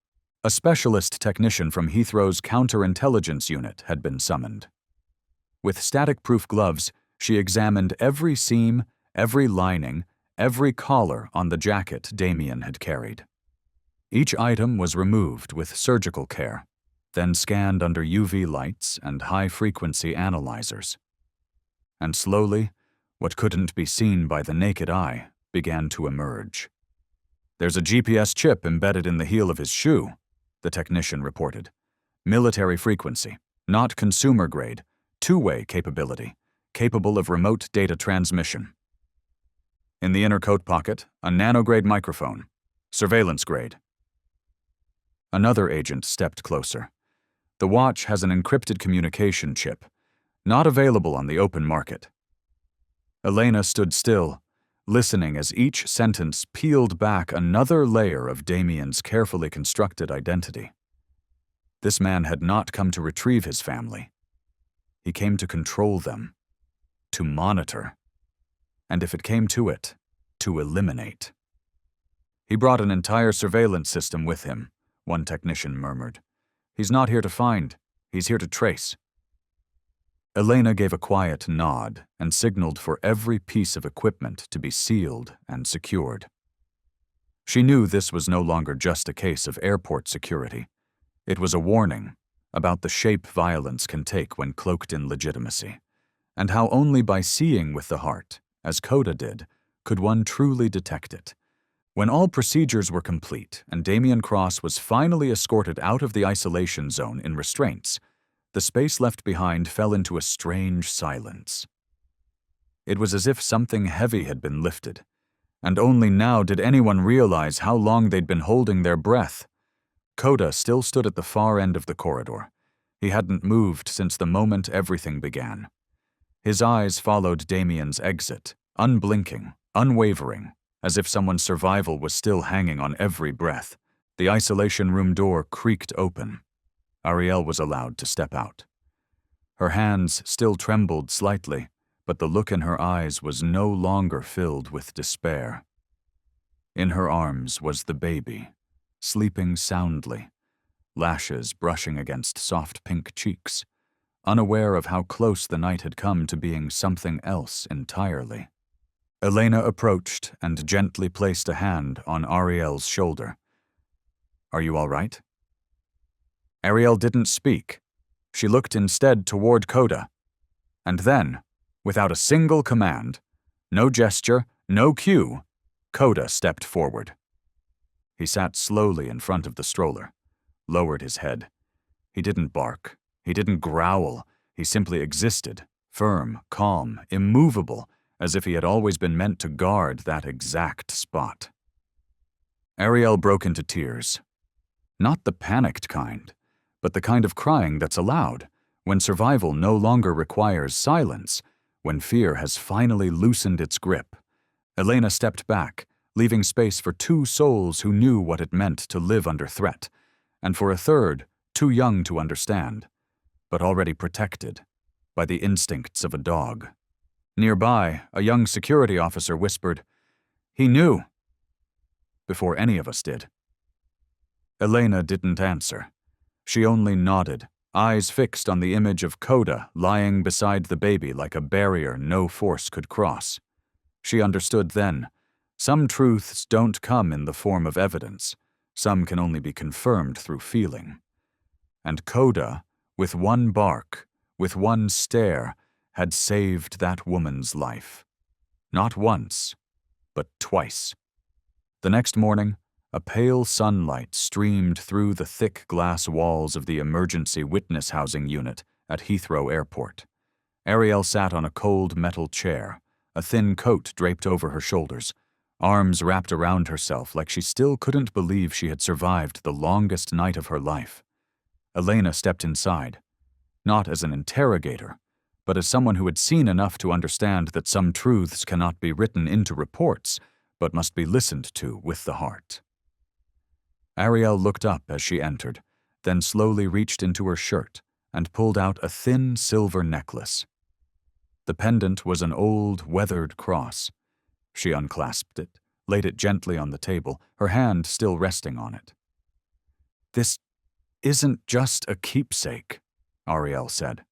A specialist technician from Heathrow's counterintelligence unit had been summoned. With static-proof gloves, she examined every seam, every lining, every collar on the jacket Damien had carried. Each item was removed with surgical care, then scanned under UV lights and high-frequency analyzers. And slowly, what couldn't be seen by the naked eye began to emerge. "There's a GPS chip embedded in the heel of his shoe," the technician reported. "Military frequency, not consumer grade, two-way capability, capable of remote data transmission." In the inner coat pocket, a nanograde microphone, surveillance grade. Another agent stepped closer. "The watch has an encrypted communication chip, not available on the open market." Elena stood still, listening as each sentence peeled back another layer of Damien's carefully constructed identity. This man had not come to retrieve his family. He came to control them, to monitor, and if it came to it, to eliminate. "He brought an entire surveillance system with him," one technician murmured. "He's not here to find, he's here to trace." Elena gave a quiet nod and signaled for every piece of equipment to be sealed and secured. She knew this was no longer just a case of airport security. It was a warning about the shape violence can take when cloaked in legitimacy, and how only by seeing with the heart, as Coda did, could one truly detect it. When all procedures were complete and Damien Cross was finally escorted out of the isolation zone in restraints, the space left behind fell into a strange silence. It was as if something heavy had been lifted, and only now did anyone realize how long they'd been holding their breath. Coda still stood at the far end of the corridor. He hadn't moved since the moment everything began. His eyes followed Damien's exit, unblinking, unwavering, as if someone's survival was still hanging on every breath. The isolation room door creaked open. Ariel was allowed to step out. Her hands still trembled slightly, but the look in her eyes was no longer filled with despair. In her arms was the baby, sleeping soundly, lashes brushing against soft pink cheeks, unaware of how close the night had come to being something else entirely. Elena approached and gently placed a hand on Ariel's shoulder. "Are you all right?" Ariel didn't speak. She looked instead toward Coda. And then, without a single command, no gesture, no cue, Coda stepped forward. He sat slowly in front of the stroller, lowered his head. He didn't bark. He didn't growl. He simply existed, firm, calm, immovable, as if he had always been meant to guard that exact spot. Ariel broke into tears. Not the panicked kind, but the kind of crying that's allowed when survival no longer requires silence, when fear has finally loosened its grip. Elena stepped back, leaving space for two souls who knew what it meant to live under threat, and for a third, too young to understand, but already protected by the instincts of a dog. Nearby, a young security officer whispered, "He knew," before any of us did. Elena didn't answer. She only nodded, eyes fixed on the image of Coda lying beside the baby like a barrier no force could cross. She understood then, some truths don't come in the form of evidence. Some can only be confirmed through feeling. And Coda, with one bark, with one stare, had saved that woman's life. Not once, but twice. The next morning, a pale sunlight streamed through the thick glass walls of the emergency witness housing unit at Heathrow Airport. Ariel sat on a cold metal chair, a thin coat draped over her shoulders, arms wrapped around herself like she still couldn't believe she had survived the longest night of her life. Elena stepped inside, not as an interrogator, but as someone who had seen enough to understand that some truths cannot be written into reports, but must be listened to with the heart. Ariel looked up as she entered, then slowly reached into her shirt and pulled out a thin silver necklace. The pendant was an old, weathered cross. She unclasped it, laid it gently on the table, her hand still resting on it. "This isn't just a keepsake," Ariel said.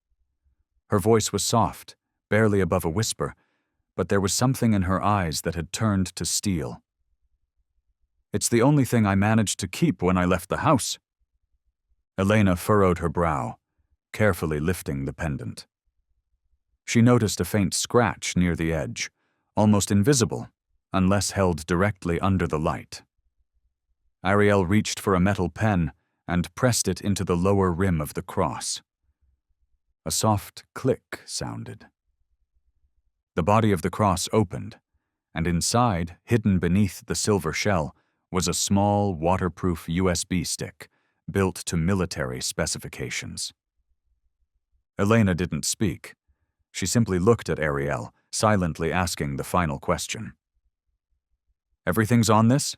Her voice was soft, barely above a whisper, but there was something in her eyes that had turned to steel. "It's the only thing I managed to keep when I left the house." Elena furrowed her brow, carefully lifting the pendant. She noticed a faint scratch near the edge, almost invisible, unless held directly under the light. Ariel reached for a metal pen and pressed it into the lower rim of the cross. A soft click sounded. The body of the cross opened, and inside, hidden beneath the silver shell, was a small, waterproof USB stick built to military specifications. Elena didn't speak. She simply looked at Ariel, silently asking the final question. "Everything's on this?"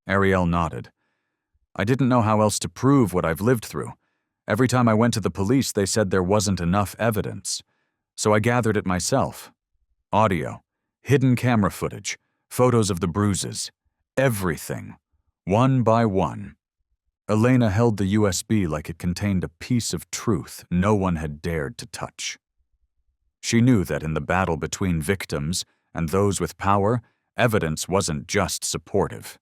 Ariel nodded. "I didn't know how else to prove what I've lived through. Every time I went to the police, they said there wasn't enough evidence. So I gathered it myself. Audio, hidden camera footage, photos of the bruises, everything, one by one." Elena held the USB like it contained a piece of truth no one had dared to touch. She knew that in the battle between victims and those with power, evidence wasn't just supportive.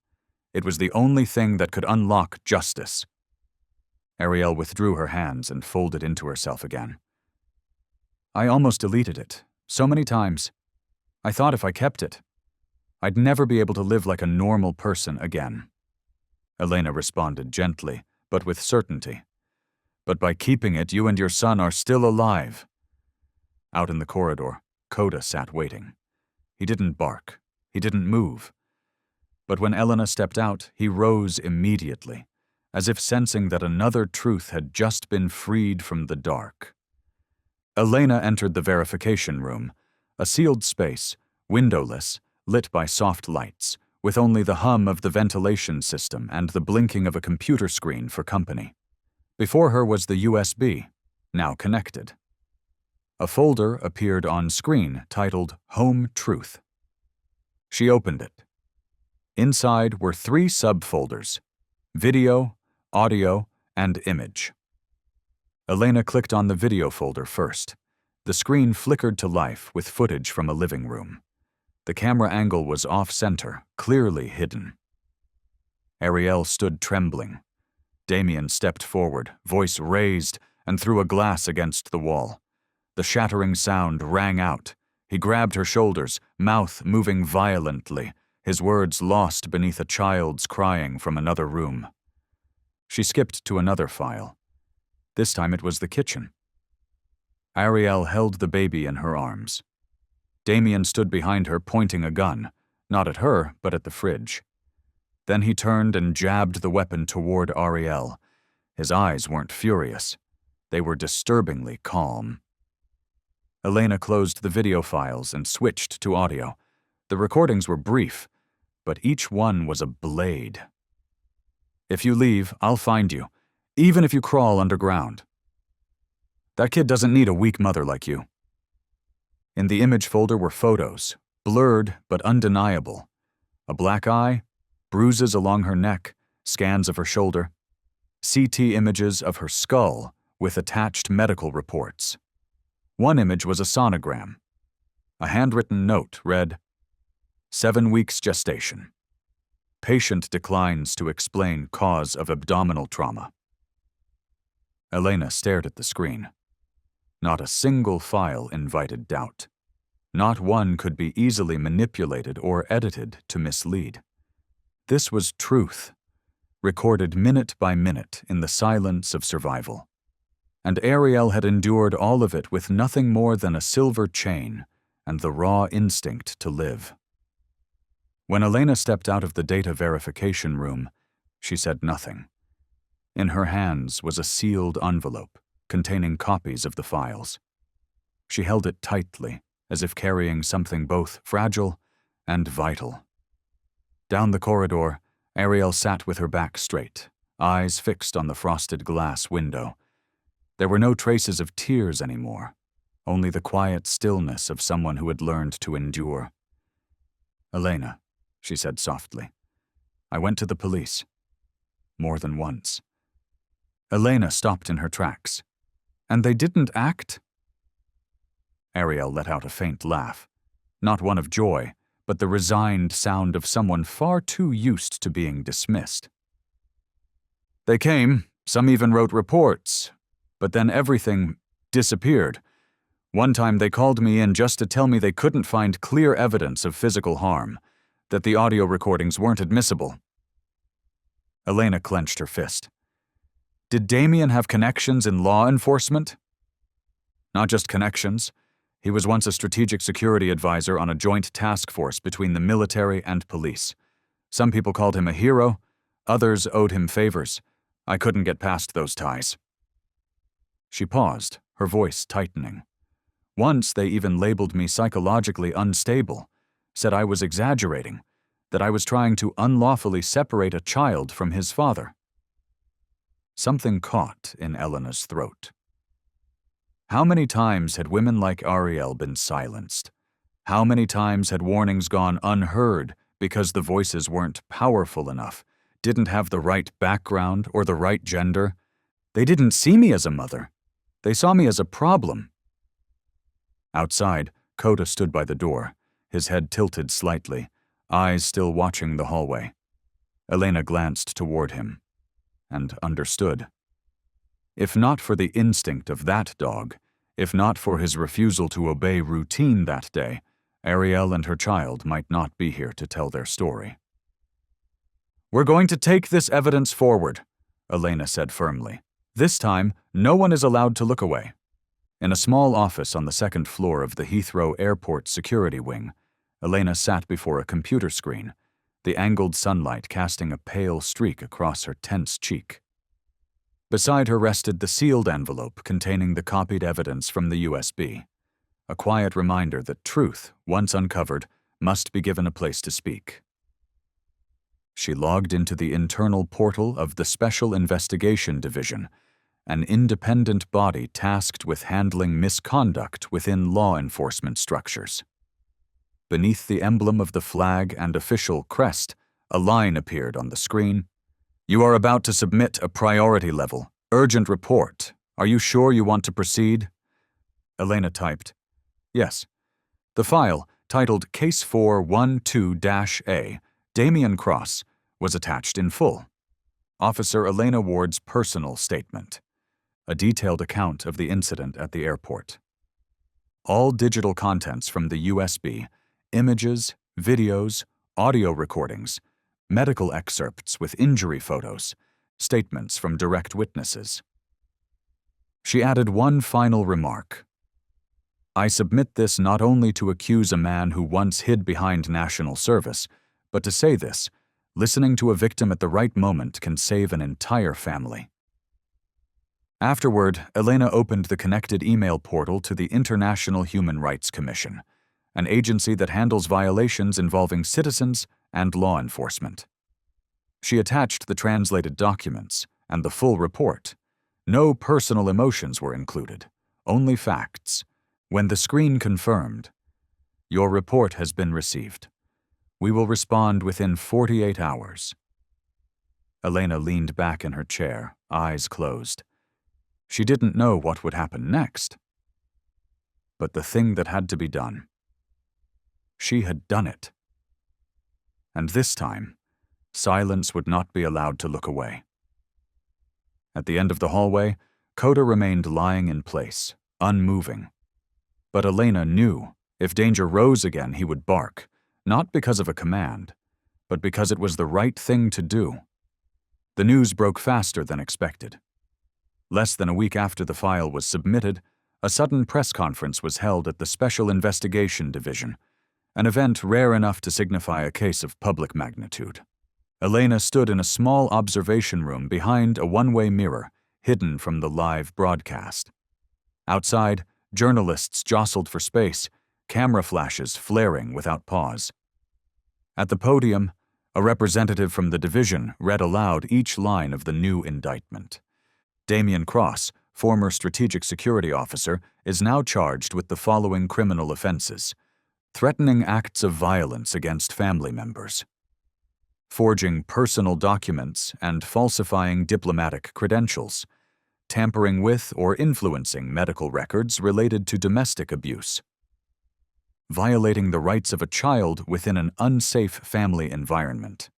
It was the only thing that could unlock justice. Ariel withdrew her hands and folded into herself again. "I almost deleted it, so many times. I thought if I kept it, I'd never be able to live like a normal person again." Elena responded gently, but with certainty. "But by keeping it, you and your son are still alive." Out in the corridor, Coda sat waiting. He didn't bark. He didn't move. But when Elena stepped out, he rose immediately, as if sensing that another truth had just been freed from the dark. Elena entered the verification room, a sealed space, windowless, lit by soft lights, with only the hum of the ventilation system and the blinking of a computer screen for company. Before her was the USB, now connected. A folder appeared on screen titled Home Truth. She opened it. Inside were 3 subfolders: Video, audio, and image. Elena clicked on the video folder first. The screen flickered to life with footage from a living room. The camera angle was off-center, clearly hidden. Ariel stood trembling. Damien stepped forward, voice raised, and threw a glass against the wall. The shattering sound rang out. He grabbed her shoulders, mouth moving violently, his words lost beneath a child's crying from another room. She skipped to another file. This time it was the kitchen. Ariel held the baby in her arms. Damien stood behind her, pointing a gun, not at her, but at the fridge. Then he turned and jabbed the weapon toward Ariel. His eyes weren't furious. They were disturbingly calm. Elena closed the video files and switched to audio. The recordings were brief, but each one was a blade. "If you leave, I'll find you, even if you crawl underground. That kid doesn't need a weak mother like you." In the image folder were photos, blurred but undeniable. A black eye, bruises along her neck, scans of her shoulder, CT images of her skull with attached medical reports. One image was a sonogram. A handwritten note read, "7 weeks gestation. Patient declines to explain cause of abdominal trauma." Elena stared at the screen. Not a single file invited doubt. Not one could be easily manipulated or edited to mislead. This was truth, recorded minute by minute in the silence of survival. And Ariel had endured all of it with nothing more than a silver chain and the raw instinct to live. When Elena stepped out of the data verification room, she said nothing. In her hands was a sealed envelope containing copies of the files. She held it tightly, as if carrying something both fragile and vital. Down the corridor, Ariel sat with her back straight, eyes fixed on the frosted glass window. There were no traces of tears anymore, only the quiet stillness of someone who had learned to endure. "Elena," she said softly, "I went to the police. More than once." Elena stopped in her tracks. "And they didn't act?" Ariel let out a faint laugh, not one of joy, but the resigned sound of someone far too used to being dismissed. "They came, some even wrote reports, but then everything disappeared. One time they called me in just to tell me they couldn't find clear evidence of physical harm, that the audio recordings weren't admissible." Elena clenched her fist. "Did Damien have connections in law enforcement?" "Not just connections. He was once a strategic security advisor on a joint task force between the military and police. Some people called him a hero, others owed him favors. I couldn't get past those ties." She paused, her voice tightening. "Once they even labeled me psychologically unstable, said I was exaggerating, that I was trying to unlawfully separate a child from his father." Something caught in Elena's throat. How many times had women like Ariel been silenced? How many times had warnings gone unheard because the voices weren't powerful enough, didn't have the right background or the right gender? They didn't see me as a mother. They saw me as a problem. Outside, Kota stood by the door, his head tilted slightly, eyes still watching the hallway. Elena glanced toward him and understood. If not for the instinct of that dog, if not for his refusal to obey routine that day, Ariel and her child might not be here to tell their story. "We're going to take this evidence forward," Elena said firmly. "This time, no one is allowed to look away." In a small office on the second floor of the Heathrow Airport security wing, Elena sat before a computer screen, the angled sunlight casting a pale streak across her tense cheek. Beside her rested the sealed envelope containing the copied evidence from the USB, a quiet reminder that truth, once uncovered, must be given a place to speak. She logged into the internal portal of the Special Investigation Division, an independent body tasked with handling misconduct within law enforcement structures. Beneath the emblem of the flag and official crest, a line appeared on the screen. You are about to submit a priority level, urgent report. Are you sure you want to proceed? Elena typed, Yes. The file, titled Case 412-A, Damian Cross, was attached in full. Officer Elena Ward's personal statement. A detailed account of the incident at the airport. All digital contents from the USB, images, videos, audio recordings, medical excerpts with injury photos, statements from direct witnesses. She added one final remark. I submit this not only to accuse a man who once hid behind national service, but to say this, listening to a victim at the right moment can save an entire family. Afterward, Elena opened the connected email portal to the International Human Rights Commission, an agency that handles violations involving citizens and law enforcement. She attached the translated documents and the full report. No personal emotions were included, only facts. When the screen confirmed, Your report has been received. We will respond within 48 hours. Elena leaned back in her chair, eyes closed. She didn't know what would happen next. But the thing that had to be done. She had done it. And this time, silence would not be allowed to look away. At the end of the hallway, Coda remained lying in place, unmoving. But Elena knew if danger rose again, he would bark, not because of a command, but because it was the right thing to do. The news broke faster than expected. Less than a week after the file was submitted, a sudden press conference was held at the Special Investigation Division, an event rare enough to signify a case of public magnitude. Elena stood in a small observation room behind a one-way mirror, hidden from the live broadcast. Outside, journalists jostled for space, camera flashes flaring without pause. At the podium, a representative from the division read aloud each line of the new indictment. Damian Cross, former Strategic Security Officer, is now charged with the following criminal offenses: threatening acts of violence against family members, forging personal documents and falsifying diplomatic credentials, tampering with or influencing medical records related to domestic abuse, violating the rights of a child within an unsafe family environment.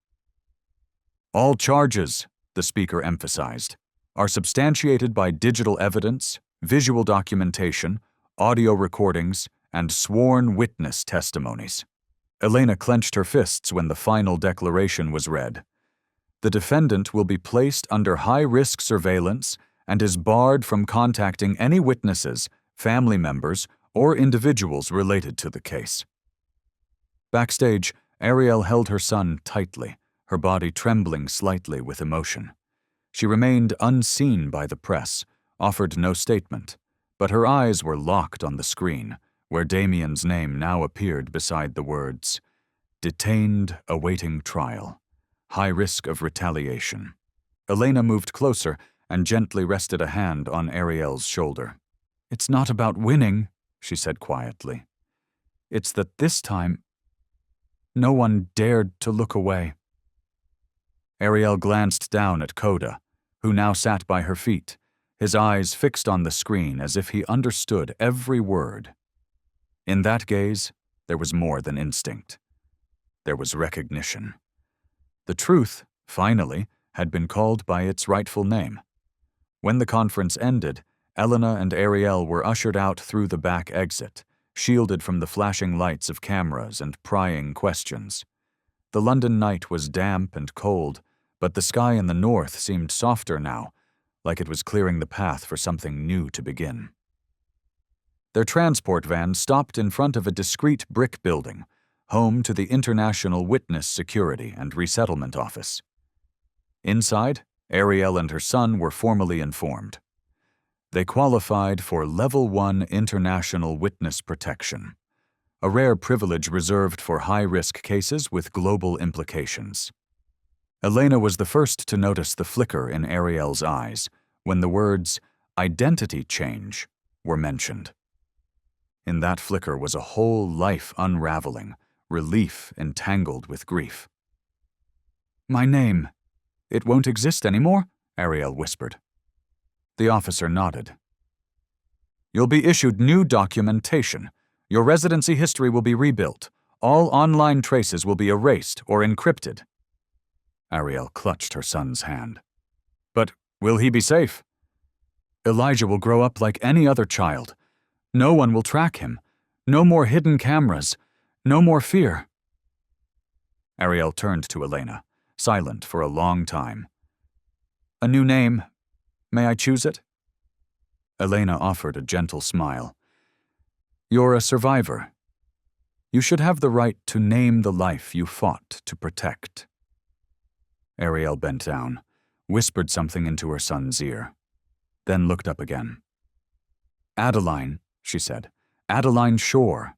All charges, the speaker emphasized, are substantiated by digital evidence, visual documentation, audio recordings, and sworn witness testimonies. Elena clenched her fists when the final declaration was read. The defendant will be placed under high-risk surveillance and is barred from contacting any witnesses, family members, or individuals related to the case. Backstage, Ariel held her son tightly, her body trembling slightly with emotion. She remained unseen by the press, offered no statement, but her eyes were locked on the screen, where Damian's name now appeared beside the words, "Detained awaiting trial. High risk of retaliation." Elena moved closer and gently rested a hand on Ariel's shoulder. "It's not about winning," she said quietly. "It's that this time, no one dared to look away." Ariel glanced down at Coda, who now sat by her feet, his eyes fixed on the screen as if he understood every word. In that gaze, there was more than instinct. There was recognition. The truth, finally, had been called by its rightful name. When the conference ended, Elena and Ariel were ushered out through the back exit, shielded from the flashing lights of cameras and prying questions. The London night was damp and cold, but the sky in the north seemed softer now, like it was clearing the path for something new to begin. Their transport van stopped in front of a discreet brick building, home to the International Witness Security and Resettlement Office. Inside, Ariel and her son were formally informed. They qualified for Level 1 International Witness Protection, a rare privilege reserved for high-risk cases with global implications. Elena was the first to notice the flicker in Ariel's eyes when the words "identity change" were mentioned. In that flicker was a whole life unraveling, relief entangled with grief. "My name, It won't exist anymore? Ariel whispered. The officer nodded. You'll be issued new documentation. Your residency history will be rebuilt. All online traces will be erased or encrypted. Ariel clutched her son's hand. But will he be safe? Elijah will grow up like any other child. No one will track him. No more hidden cameras. No more fear. Ariel turned to Elena, silent for a long time. A new name. May I choose it? Elena offered a gentle smile. You're a survivor. You should have the right to name the life you fought to protect. Ariel bent down, whispered something into her son's ear, then looked up again. Adeline, she said. Adeline Shore.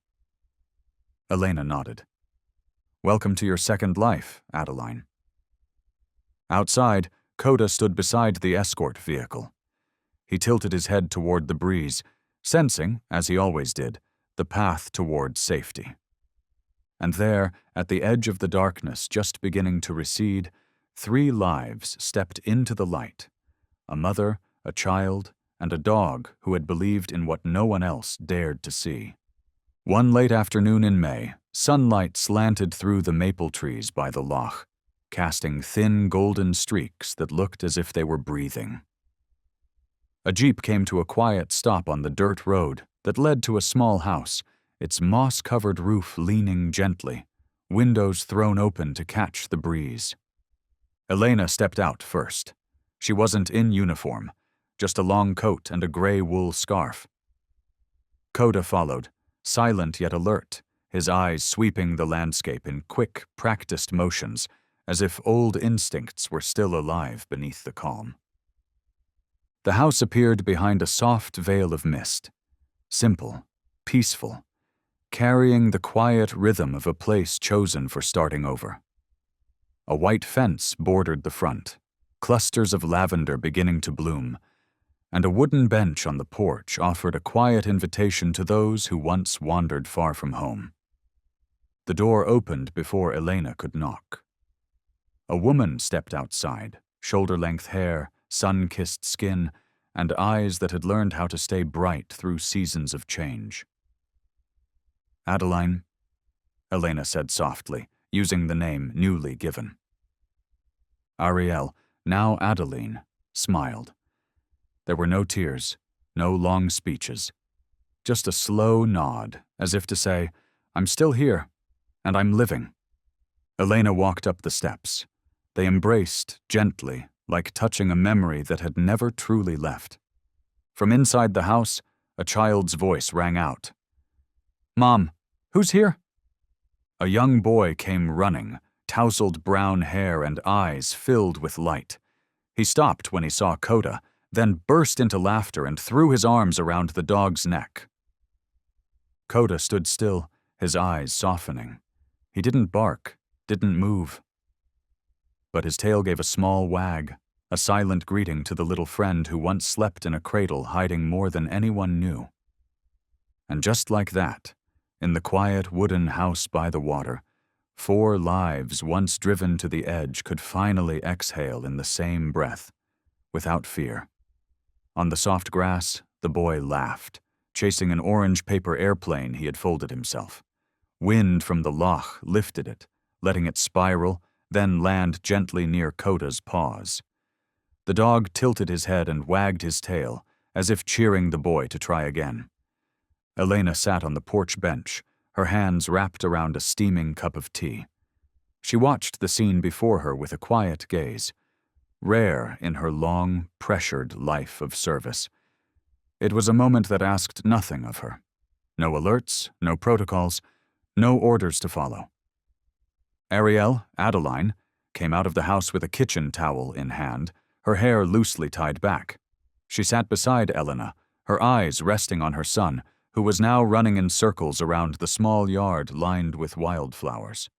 Elena nodded. Welcome to your second life, Adeline. Outside, Coda stood beside the escort vehicle. He tilted his head toward the breeze, sensing, as he always did, the path toward safety. And there, at the edge of the darkness just beginning to recede, 3 lives stepped into the light: a mother, a child, and a dog who had believed in what no one else dared to see. One late afternoon in May, sunlight slanted through the maple trees by the loch, casting thin golden streaks that looked as if they were breathing. A jeep came to a quiet stop on the dirt road that led to a small house, its moss-covered roof leaning gently, windows thrown open to catch the breeze. Elena stepped out first. She wasn't in uniform, just a long coat and a gray wool scarf. Coda followed, silent yet alert, his eyes sweeping the landscape in quick, practiced motions, as if old instincts were still alive beneath the calm. The house appeared behind a soft veil of mist, simple, peaceful, carrying the quiet rhythm of a place chosen for starting over. A white fence bordered the front, clusters of lavender beginning to bloom, and a wooden bench on the porch offered a quiet invitation to those who once wandered far from home. The door opened before Elena could knock. A woman stepped outside, shoulder-length hair, sun-kissed skin, and eyes that had learned how to stay bright through seasons of change. Adeline, Elena said softly, using the name newly given. Ariel, now Adeline, smiled. There were no tears, no long speeches, just a slow nod, as if to say, I'm still here, and I'm living. Elena walked up the steps. They embraced gently, like touching a memory that had never truly left. From inside the house, a child's voice rang out. Mom, who's here? A young boy came running, tousled brown hair and eyes filled with light. He stopped when he saw Coda, then burst into laughter and threw his arms around the dog's neck. Coda stood still, his eyes softening. He didn't bark, didn't move. But his tail gave a small wag, a silent greeting to the little friend who once slept in a cradle hiding more than anyone knew. And just like that, in the quiet wooden house by the water, 4 lives once driven to the edge could finally exhale in the same breath, without fear. On the soft grass, the boy laughed, chasing an orange paper airplane he had folded himself. Wind from the loch lifted it, letting it spiral, then land gently near Coda's paws. The dog tilted his head and wagged his tail, as if cheering the boy to try again. Elena sat on the porch bench, her hands wrapped around a steaming cup of tea. She watched the scene before her with a quiet gaze, rare in her long, pressured life of service. It was a moment that asked nothing of her. No alerts, no protocols, no orders to follow. Ariel, Adeline, came out of the house with a kitchen towel in hand, her hair loosely tied back. She sat beside Elena, her eyes resting on her son, who was now running in circles around the small yard lined with wildflowers.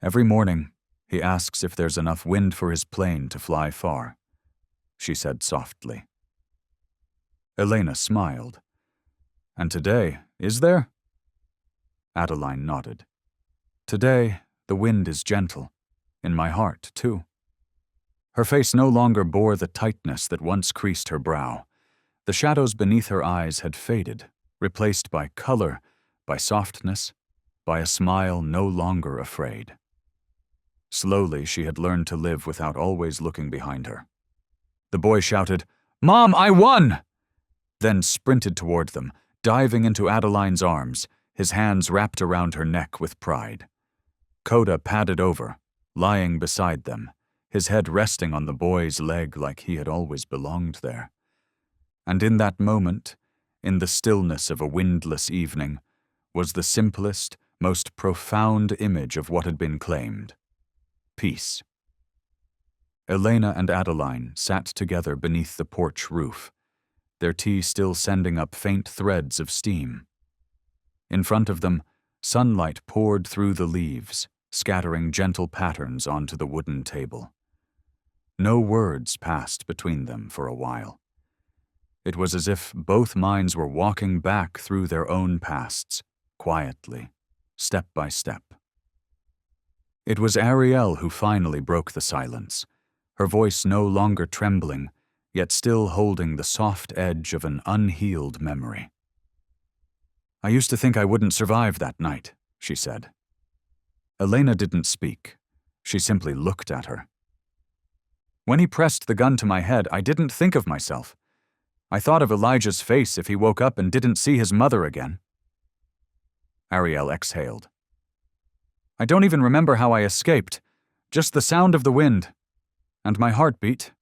Every morning, he asks if there's enough wind for his plane to fly far, she said softly. Elena smiled. And today, is there? Adeline nodded. Today, the wind is gentle. In my heart, too. Her face no longer bore the tightness that once creased her brow. The shadows beneath her eyes had faded, replaced by color, by softness, by a smile no longer afraid. Slowly, she had learned to live without always looking behind her. The boy shouted, "Mom, I won!" Then sprinted toward them, diving into Adeline's arms, his hands wrapped around her neck with pride. Coda padded over, lying beside them, his head resting on the boy's leg like he had always belonged there. And in that moment, in the stillness of a windless evening, was the simplest, most profound image of what had been claimed: peace. Elena and Adeline sat together beneath the porch roof, their tea still sending up faint threads of steam. In front of them, sunlight poured through the leaves, scattering gentle patterns onto the wooden table. No words passed between them for a while. It was as if both minds were walking back through their own pasts, quietly, step by step. It was Ariel who finally broke the silence, her voice no longer trembling, yet still holding the soft edge of an unhealed memory. "I used to think I wouldn't survive that night," she said. Elena didn't speak. She simply looked at her. "When he pressed the gun to my head, I didn't think of myself. I thought of Elijah's face if he woke up and didn't see his mother again." Ariel exhaled. "I don't even remember how I escaped, just the sound of the wind, and my heartbeat,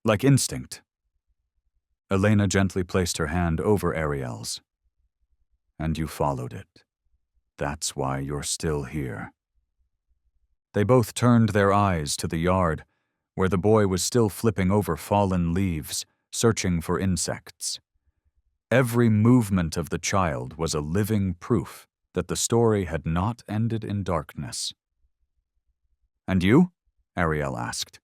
like instinct." Elena gently placed her hand over Ariel's. "And you followed it. That's why you're still here." They both turned their eyes to the yard, where the boy was still flipping over fallen leaves, searching for insects. Every movement of the child was a living proof that the story had not ended in darkness. "And you?" Ariel asked.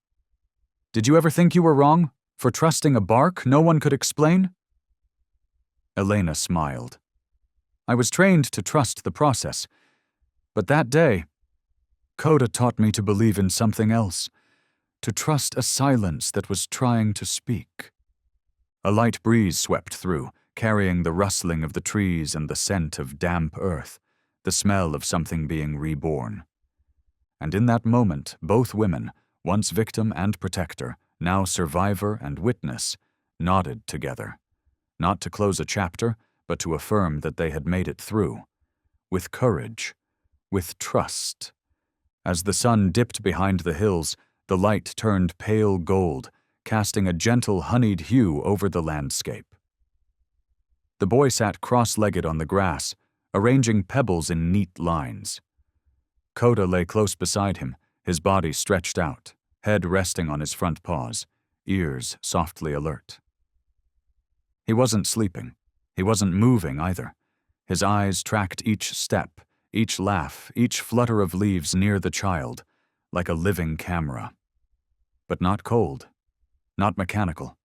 "Did you ever think you were wrong, for trusting a bark no one could explain?" Elena smiled. "I was trained to trust the process, but that day, Coda taught me to believe in something else, to trust a silence that was trying to speak." A light breeze swept through, carrying the rustling of the trees and the scent of damp earth, the smell of something being reborn. And in that moment, both women, once victim and protector, now survivor and witness, nodded together, not to close a chapter, but to affirm that they had made it through, with courage, with trust. As the sun dipped behind the hills, the light turned pale gold, casting a gentle honeyed hue over the landscape. The boy sat cross-legged on the grass, arranging pebbles in neat lines. Coda lay close beside him, his body stretched out, head resting on his front paws, ears softly alert. He wasn't sleeping. He wasn't moving either. His eyes tracked each step, each laugh, each flutter of leaves near the child, like a living camera. But not cold, not mechanical.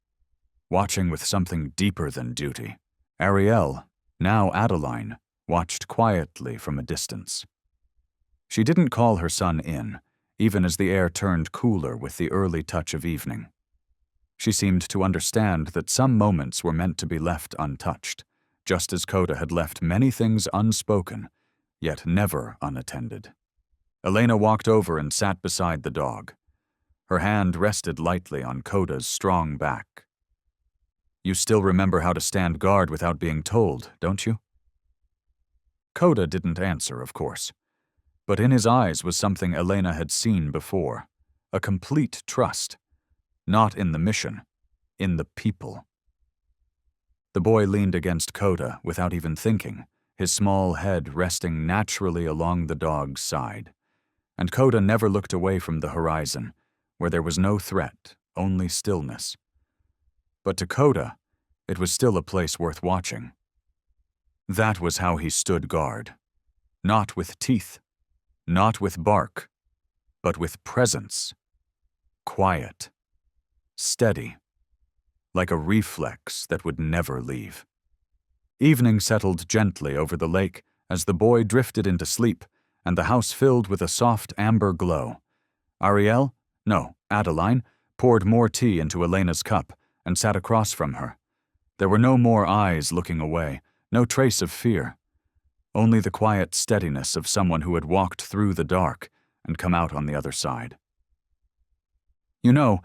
Watching with something deeper than duty, Ariel, now Adeline, watched quietly from a distance. She didn't call her son in, even as the air turned cooler with the early touch of evening. She seemed to understand that some moments were meant to be left untouched, just as Coda had left many things unspoken, yet never unattended. Elena walked over and sat beside the dog. Her hand rested lightly on Coda's strong back. "You still remember how to stand guard without being told, don't you?" Coda didn't answer, of course, but in his eyes was something Elena had seen before, a complete trust, not in the mission, in the people. The boy leaned against Coda without even thinking, his small head resting naturally along the dog's side, and Coda never looked away from the horizon, where there was no threat, only stillness. But to Coda, it was still a place worth watching. That was how he stood guard, not with teeth, not with bark, but with presence, quiet, steady, like a reflex that would never leave. Evening settled gently over the lake as the boy drifted into sleep, and the house filled with a soft amber glow. Adeline, poured more tea into Elena's cup, and sat across from her. There were no more eyes looking away, no trace of fear. Only the quiet steadiness of someone who had walked through the dark and come out on the other side. "You know,"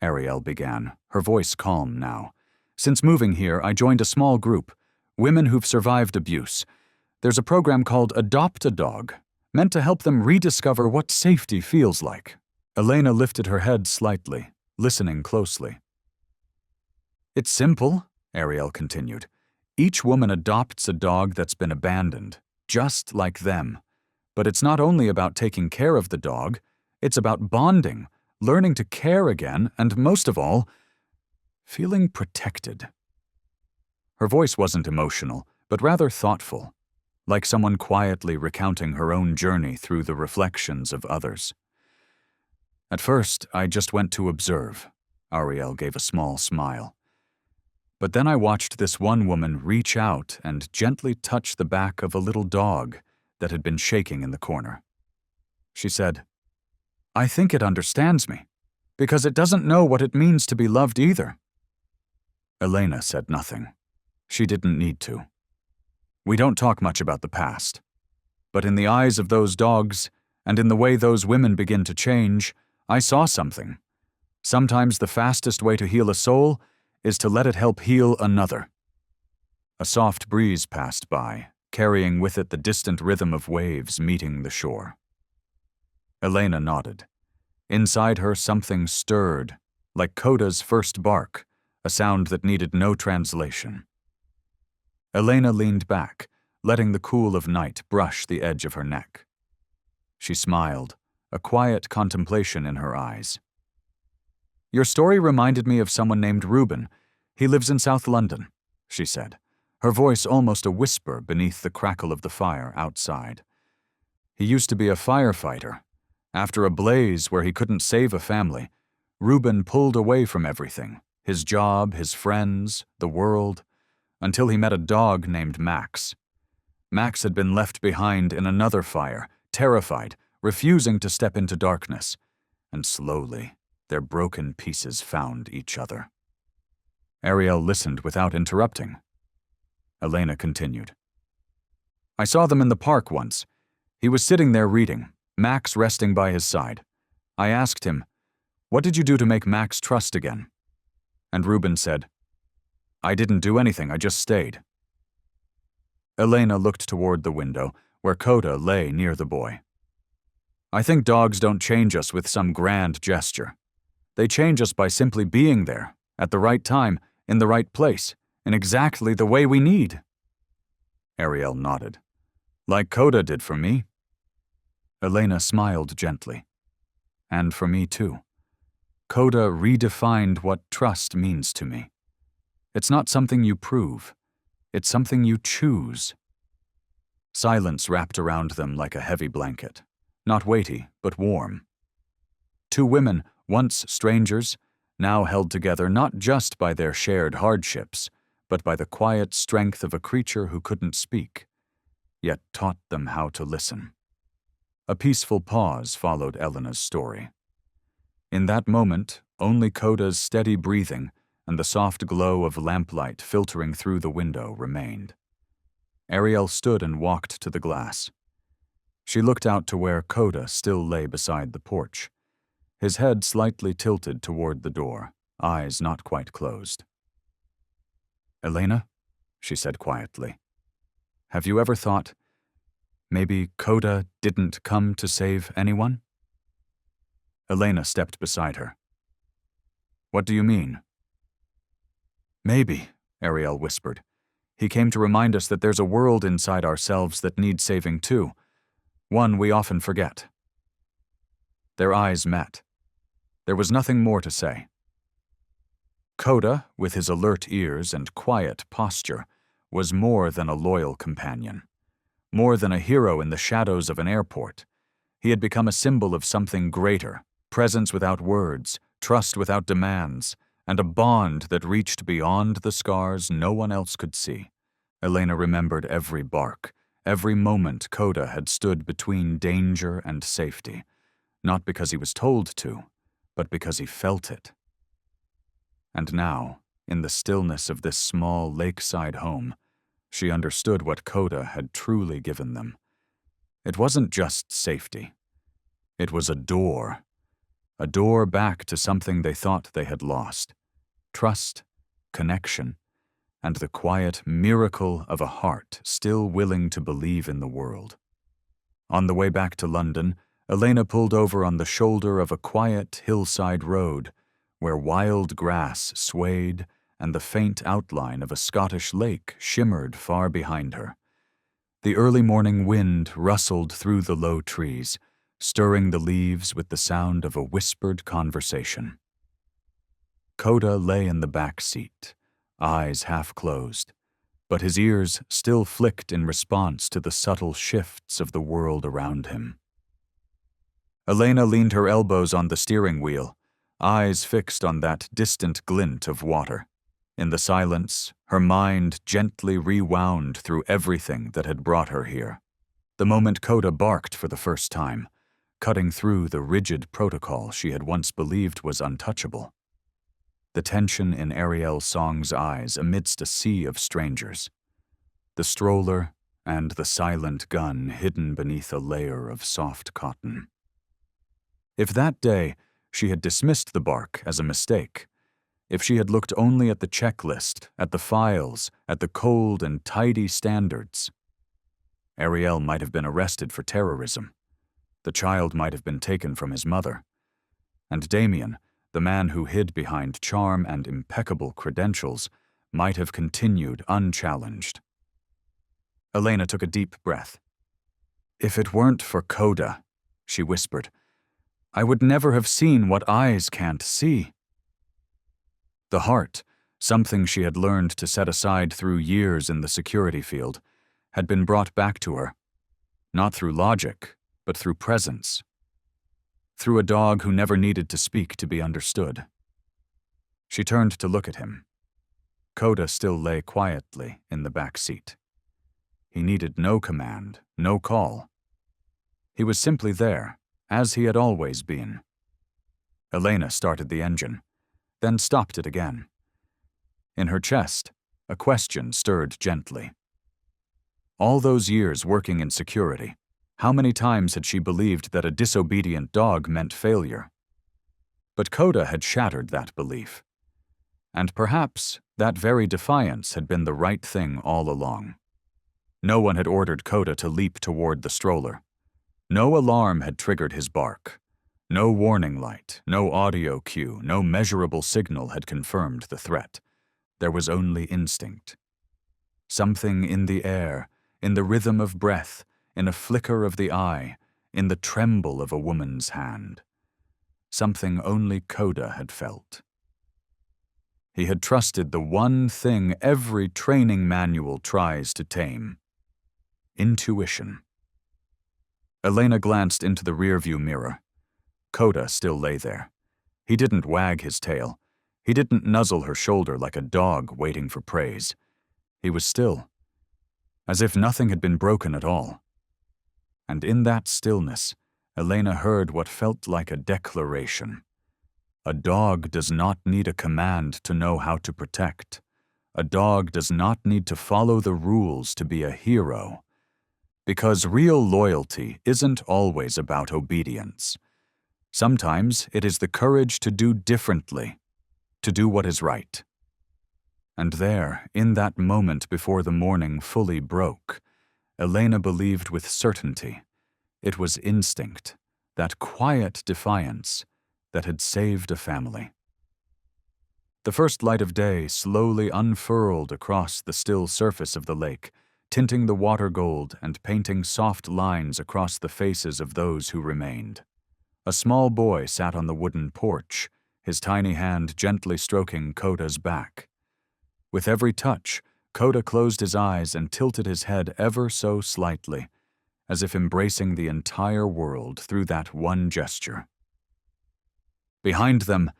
Ariel began, her voice calm now, "since moving here, I joined a small group, women who've survived abuse. There's a program called Adopt a Dog, meant to help them rediscover what safety feels like." Elena lifted her head slightly, listening closely. "It's simple," Ariel continued. "Each woman adopts a dog that's been abandoned, just like them. But it's not only about taking care of the dog, it's about bonding, learning to care again, and most of all, feeling protected." Her voice wasn't emotional, but rather thoughtful, like someone quietly recounting her own journey through the reflections of others. "At first, I just went to observe," Ariel gave a small smile. "But then I watched this one woman reach out and gently touch the back of a little dog that had been shaking in the corner. She said, 'I think it understands me, because it doesn't know what it means to be loved either.'" Elena said nothing. She didn't need to. We don't talk much about the past. But in the eyes of those dogs, and in the way those women begin to change, I saw something. Sometimes the fastest way to heal a soul is to let it help heal another. A soft breeze passed by, carrying with it the distant rhythm of waves meeting the shore. Elena nodded. Inside her something stirred, like Coda's first bark, a sound that needed no translation. Elena leaned back, letting the cool of night brush the edge of her neck. She smiled, a quiet contemplation in her eyes. "Your story reminded me of someone named Reuben. He lives in South London," she said, her voice almost a whisper beneath the crackle of the fire outside. "He used to be a firefighter. After a blaze where he couldn't save a family, Reuben pulled away from everything, his job, his friends, the world, until he met a dog named Max. Max had been left behind in another fire, terrified, refusing to step into darkness, and slowly, their broken pieces found each other." Ariel listened without interrupting. Elena continued. "I saw them in the park once. He was sitting there reading, Max resting by his side. I asked him, 'What did you do to make Max trust again?' And Reuben said, 'I didn't do anything, I just stayed.'" Elena looked toward the window, where Coda lay near the boy. "I think dogs don't change us with some grand gesture. They change us by simply being there, at the right time, in the right place, in exactly the way we need." Ariel nodded. "Like Coda did for me." Elena smiled gently. "And for me too. Coda redefined what trust means to me. It's not something you prove. It's something you choose." Silence wrapped around them like a heavy blanket, not weighty, but warm. Two women, once strangers, now held together not just by their shared hardships, but by the quiet strength of a creature who couldn't speak, yet taught them how to listen. A peaceful pause followed Elena's story. In that moment, only Coda's steady breathing and the soft glow of lamplight filtering through the window remained. Ariel stood and walked to the glass. She looked out to where Coda still lay beside the porch, his head slightly tilted toward the door, eyes not quite closed. "Elena," she said quietly, "have you ever thought, maybe Coda didn't come to save anyone?" Elena stepped beside her. "What do you mean?" "Maybe," Ariel whispered. "He came to remind us that there's a world inside ourselves that needs saving too, one we often forget." Their eyes met. There was nothing more to say. Coda, with his alert ears and quiet posture, was more than a loyal companion, more than a hero in the shadows of an airport. He had become a symbol of something greater, presence without words, trust without demands, and a bond that reached beyond the scars no one else could see. Elena remembered every bark, every moment Coda had stood between danger and safety, not because he was told to, but because he felt it. And now, in the stillness of this small lakeside home, she understood what Coda had truly given them. It wasn't just safety. It was a door back to something they thought they had lost: trust, connection, and the quiet miracle of a heart still willing to believe in the world. On the way back to London, Elena pulled over on the shoulder of a quiet hillside road where wild grass swayed and the faint outline of a Scottish lake shimmered far behind her. The early morning wind rustled through the low trees, stirring the leaves with the sound of a whispered conversation. Coda lay in the back seat, eyes half closed, but his ears still flicked in response to the subtle shifts of the world around him. Elena leaned her elbows on the steering wheel, eyes fixed on that distant glint of water. In the silence, her mind gently rewound through everything that had brought her here. The moment Coda barked for the first time, cutting through the rigid protocol she had once believed was untouchable. The tension in Ariel Song's eyes amidst a sea of strangers. The stroller and the silent gun hidden beneath a layer of soft cotton. If that day she had dismissed the bark as a mistake, if she had looked only at the checklist, at the files, at the cold and tidy standards, Ariel might have been arrested for terrorism. The child might have been taken from his mother. And Damien, the man who hid behind charm and impeccable credentials, might have continued unchallenged. Elena took a deep breath. "If it weren't for Coda," she whispered, "I would never have seen what eyes can't see." The heart, something she had learned to set aside through years in the security field, had been brought back to her, not through logic, but through presence. Through a dog who never needed to speak to be understood. She turned to look at him. Coda still lay quietly in the back seat. He needed no command, no call. He was simply there, as he had always been. Elena started the engine, then stopped it again. In her chest, a question stirred gently. All those years working in security, how many times had she believed that a disobedient dog meant failure? But Coda had shattered that belief. And perhaps that very defiance had been the right thing all along. No one had ordered Coda to leap toward the stroller. No alarm had triggered his bark. No warning light, no audio cue, no measurable signal had confirmed the threat. There was only instinct. Something in the air, in the rhythm of breath, in a flicker of the eye, in the tremble of a woman's hand. Something only Coda had felt. He had trusted the one thing every training manual tries to tame: intuition. Elena glanced into the rearview mirror. Coda still lay there. He didn't wag his tail. He didn't nuzzle her shoulder like a dog waiting for praise. He was still, as if nothing had been broken at all. And in that stillness, Elena heard what felt like a declaration. A dog does not need a command to know how to protect. A dog does not need to follow the rules to be a hero. Because real loyalty isn't always about obedience. Sometimes it is the courage to do differently, to do what is right. And there, in that moment before the morning fully broke, Elena believed with certainty it was instinct, that quiet defiance, that had saved a family. The first light of day slowly unfurled across the still surface of the lake, tinting the water gold and painting soft lines across the faces of those who remained. A small boy sat on the wooden porch, his tiny hand gently stroking Coda's back. With every touch, Coda closed his eyes and tilted his head ever so slightly, as if embracing the entire world through that one gesture. Behind them,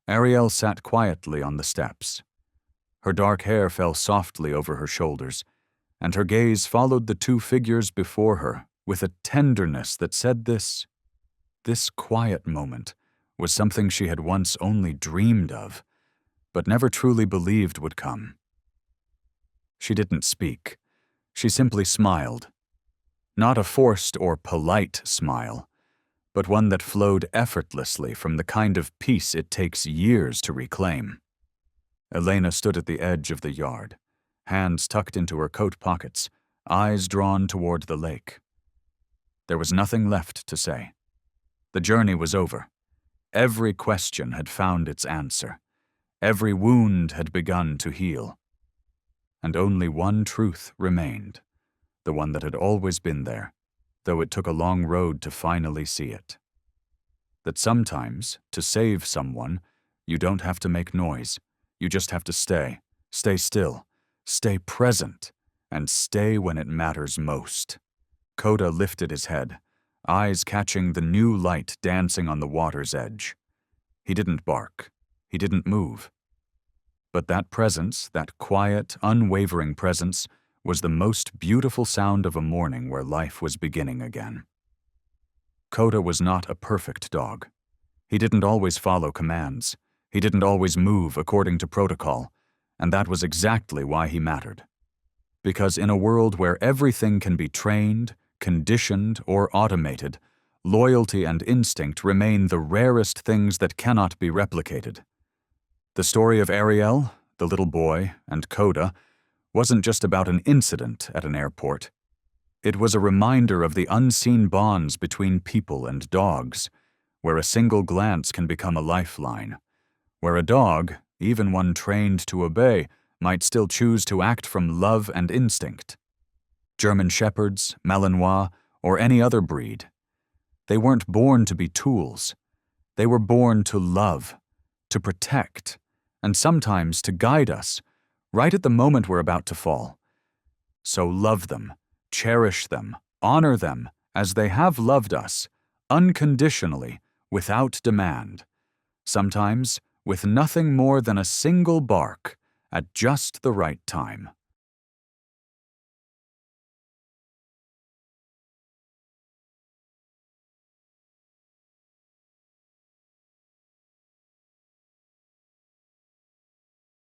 Ariel sat quietly on the steps. Her dark hair fell softly over her shoulders, and her gaze followed the two figures before her with a tenderness that said this quiet moment was something she had once only dreamed of, but never truly believed would come. She didn't speak. She simply smiled. Not a forced or polite smile, but one that flowed effortlessly from the kind of peace it takes years to reclaim. Elena stood at the edge of the yard, hands tucked into her coat pockets, eyes drawn toward the lake. There was nothing left to say. The journey was over. Every question had found its answer. Every wound had begun to heal. And only one truth remained, the one that had always been there, though it took a long road to finally see it. That sometimes, to save someone, you don't have to make noise. You just have to stay still, stay present, and stay when it matters most. Kota lifted his head, eyes catching the new light dancing on the water's edge. He didn't bark. He didn't move. But that presence, that quiet, unwavering presence, was the most beautiful sound of a morning where life was beginning again. Kota was not a perfect dog. He didn't always follow commands. He didn't always move according to protocol, and that was exactly why he mattered. Because in a world where everything can be trained, conditioned, or automated, loyalty and instinct remain the rarest things that cannot be replicated. The story of Ariel, the little boy, and Kota wasn't just about an incident at an airport. It was a reminder of the unseen bonds between people and dogs, where a single glance can become a lifeline, where a dog, even one trained to obey, might still choose to act from love and instinct. German Shepherds, Malinois, or any other breed. They weren't born to be tools. They were born to love, to protect, and sometimes to guide us, right at the moment we're about to fall. So love them, cherish them, honor them as they have loved us, unconditionally, without demand. Sometimes with nothing more than a single bark at just the right time.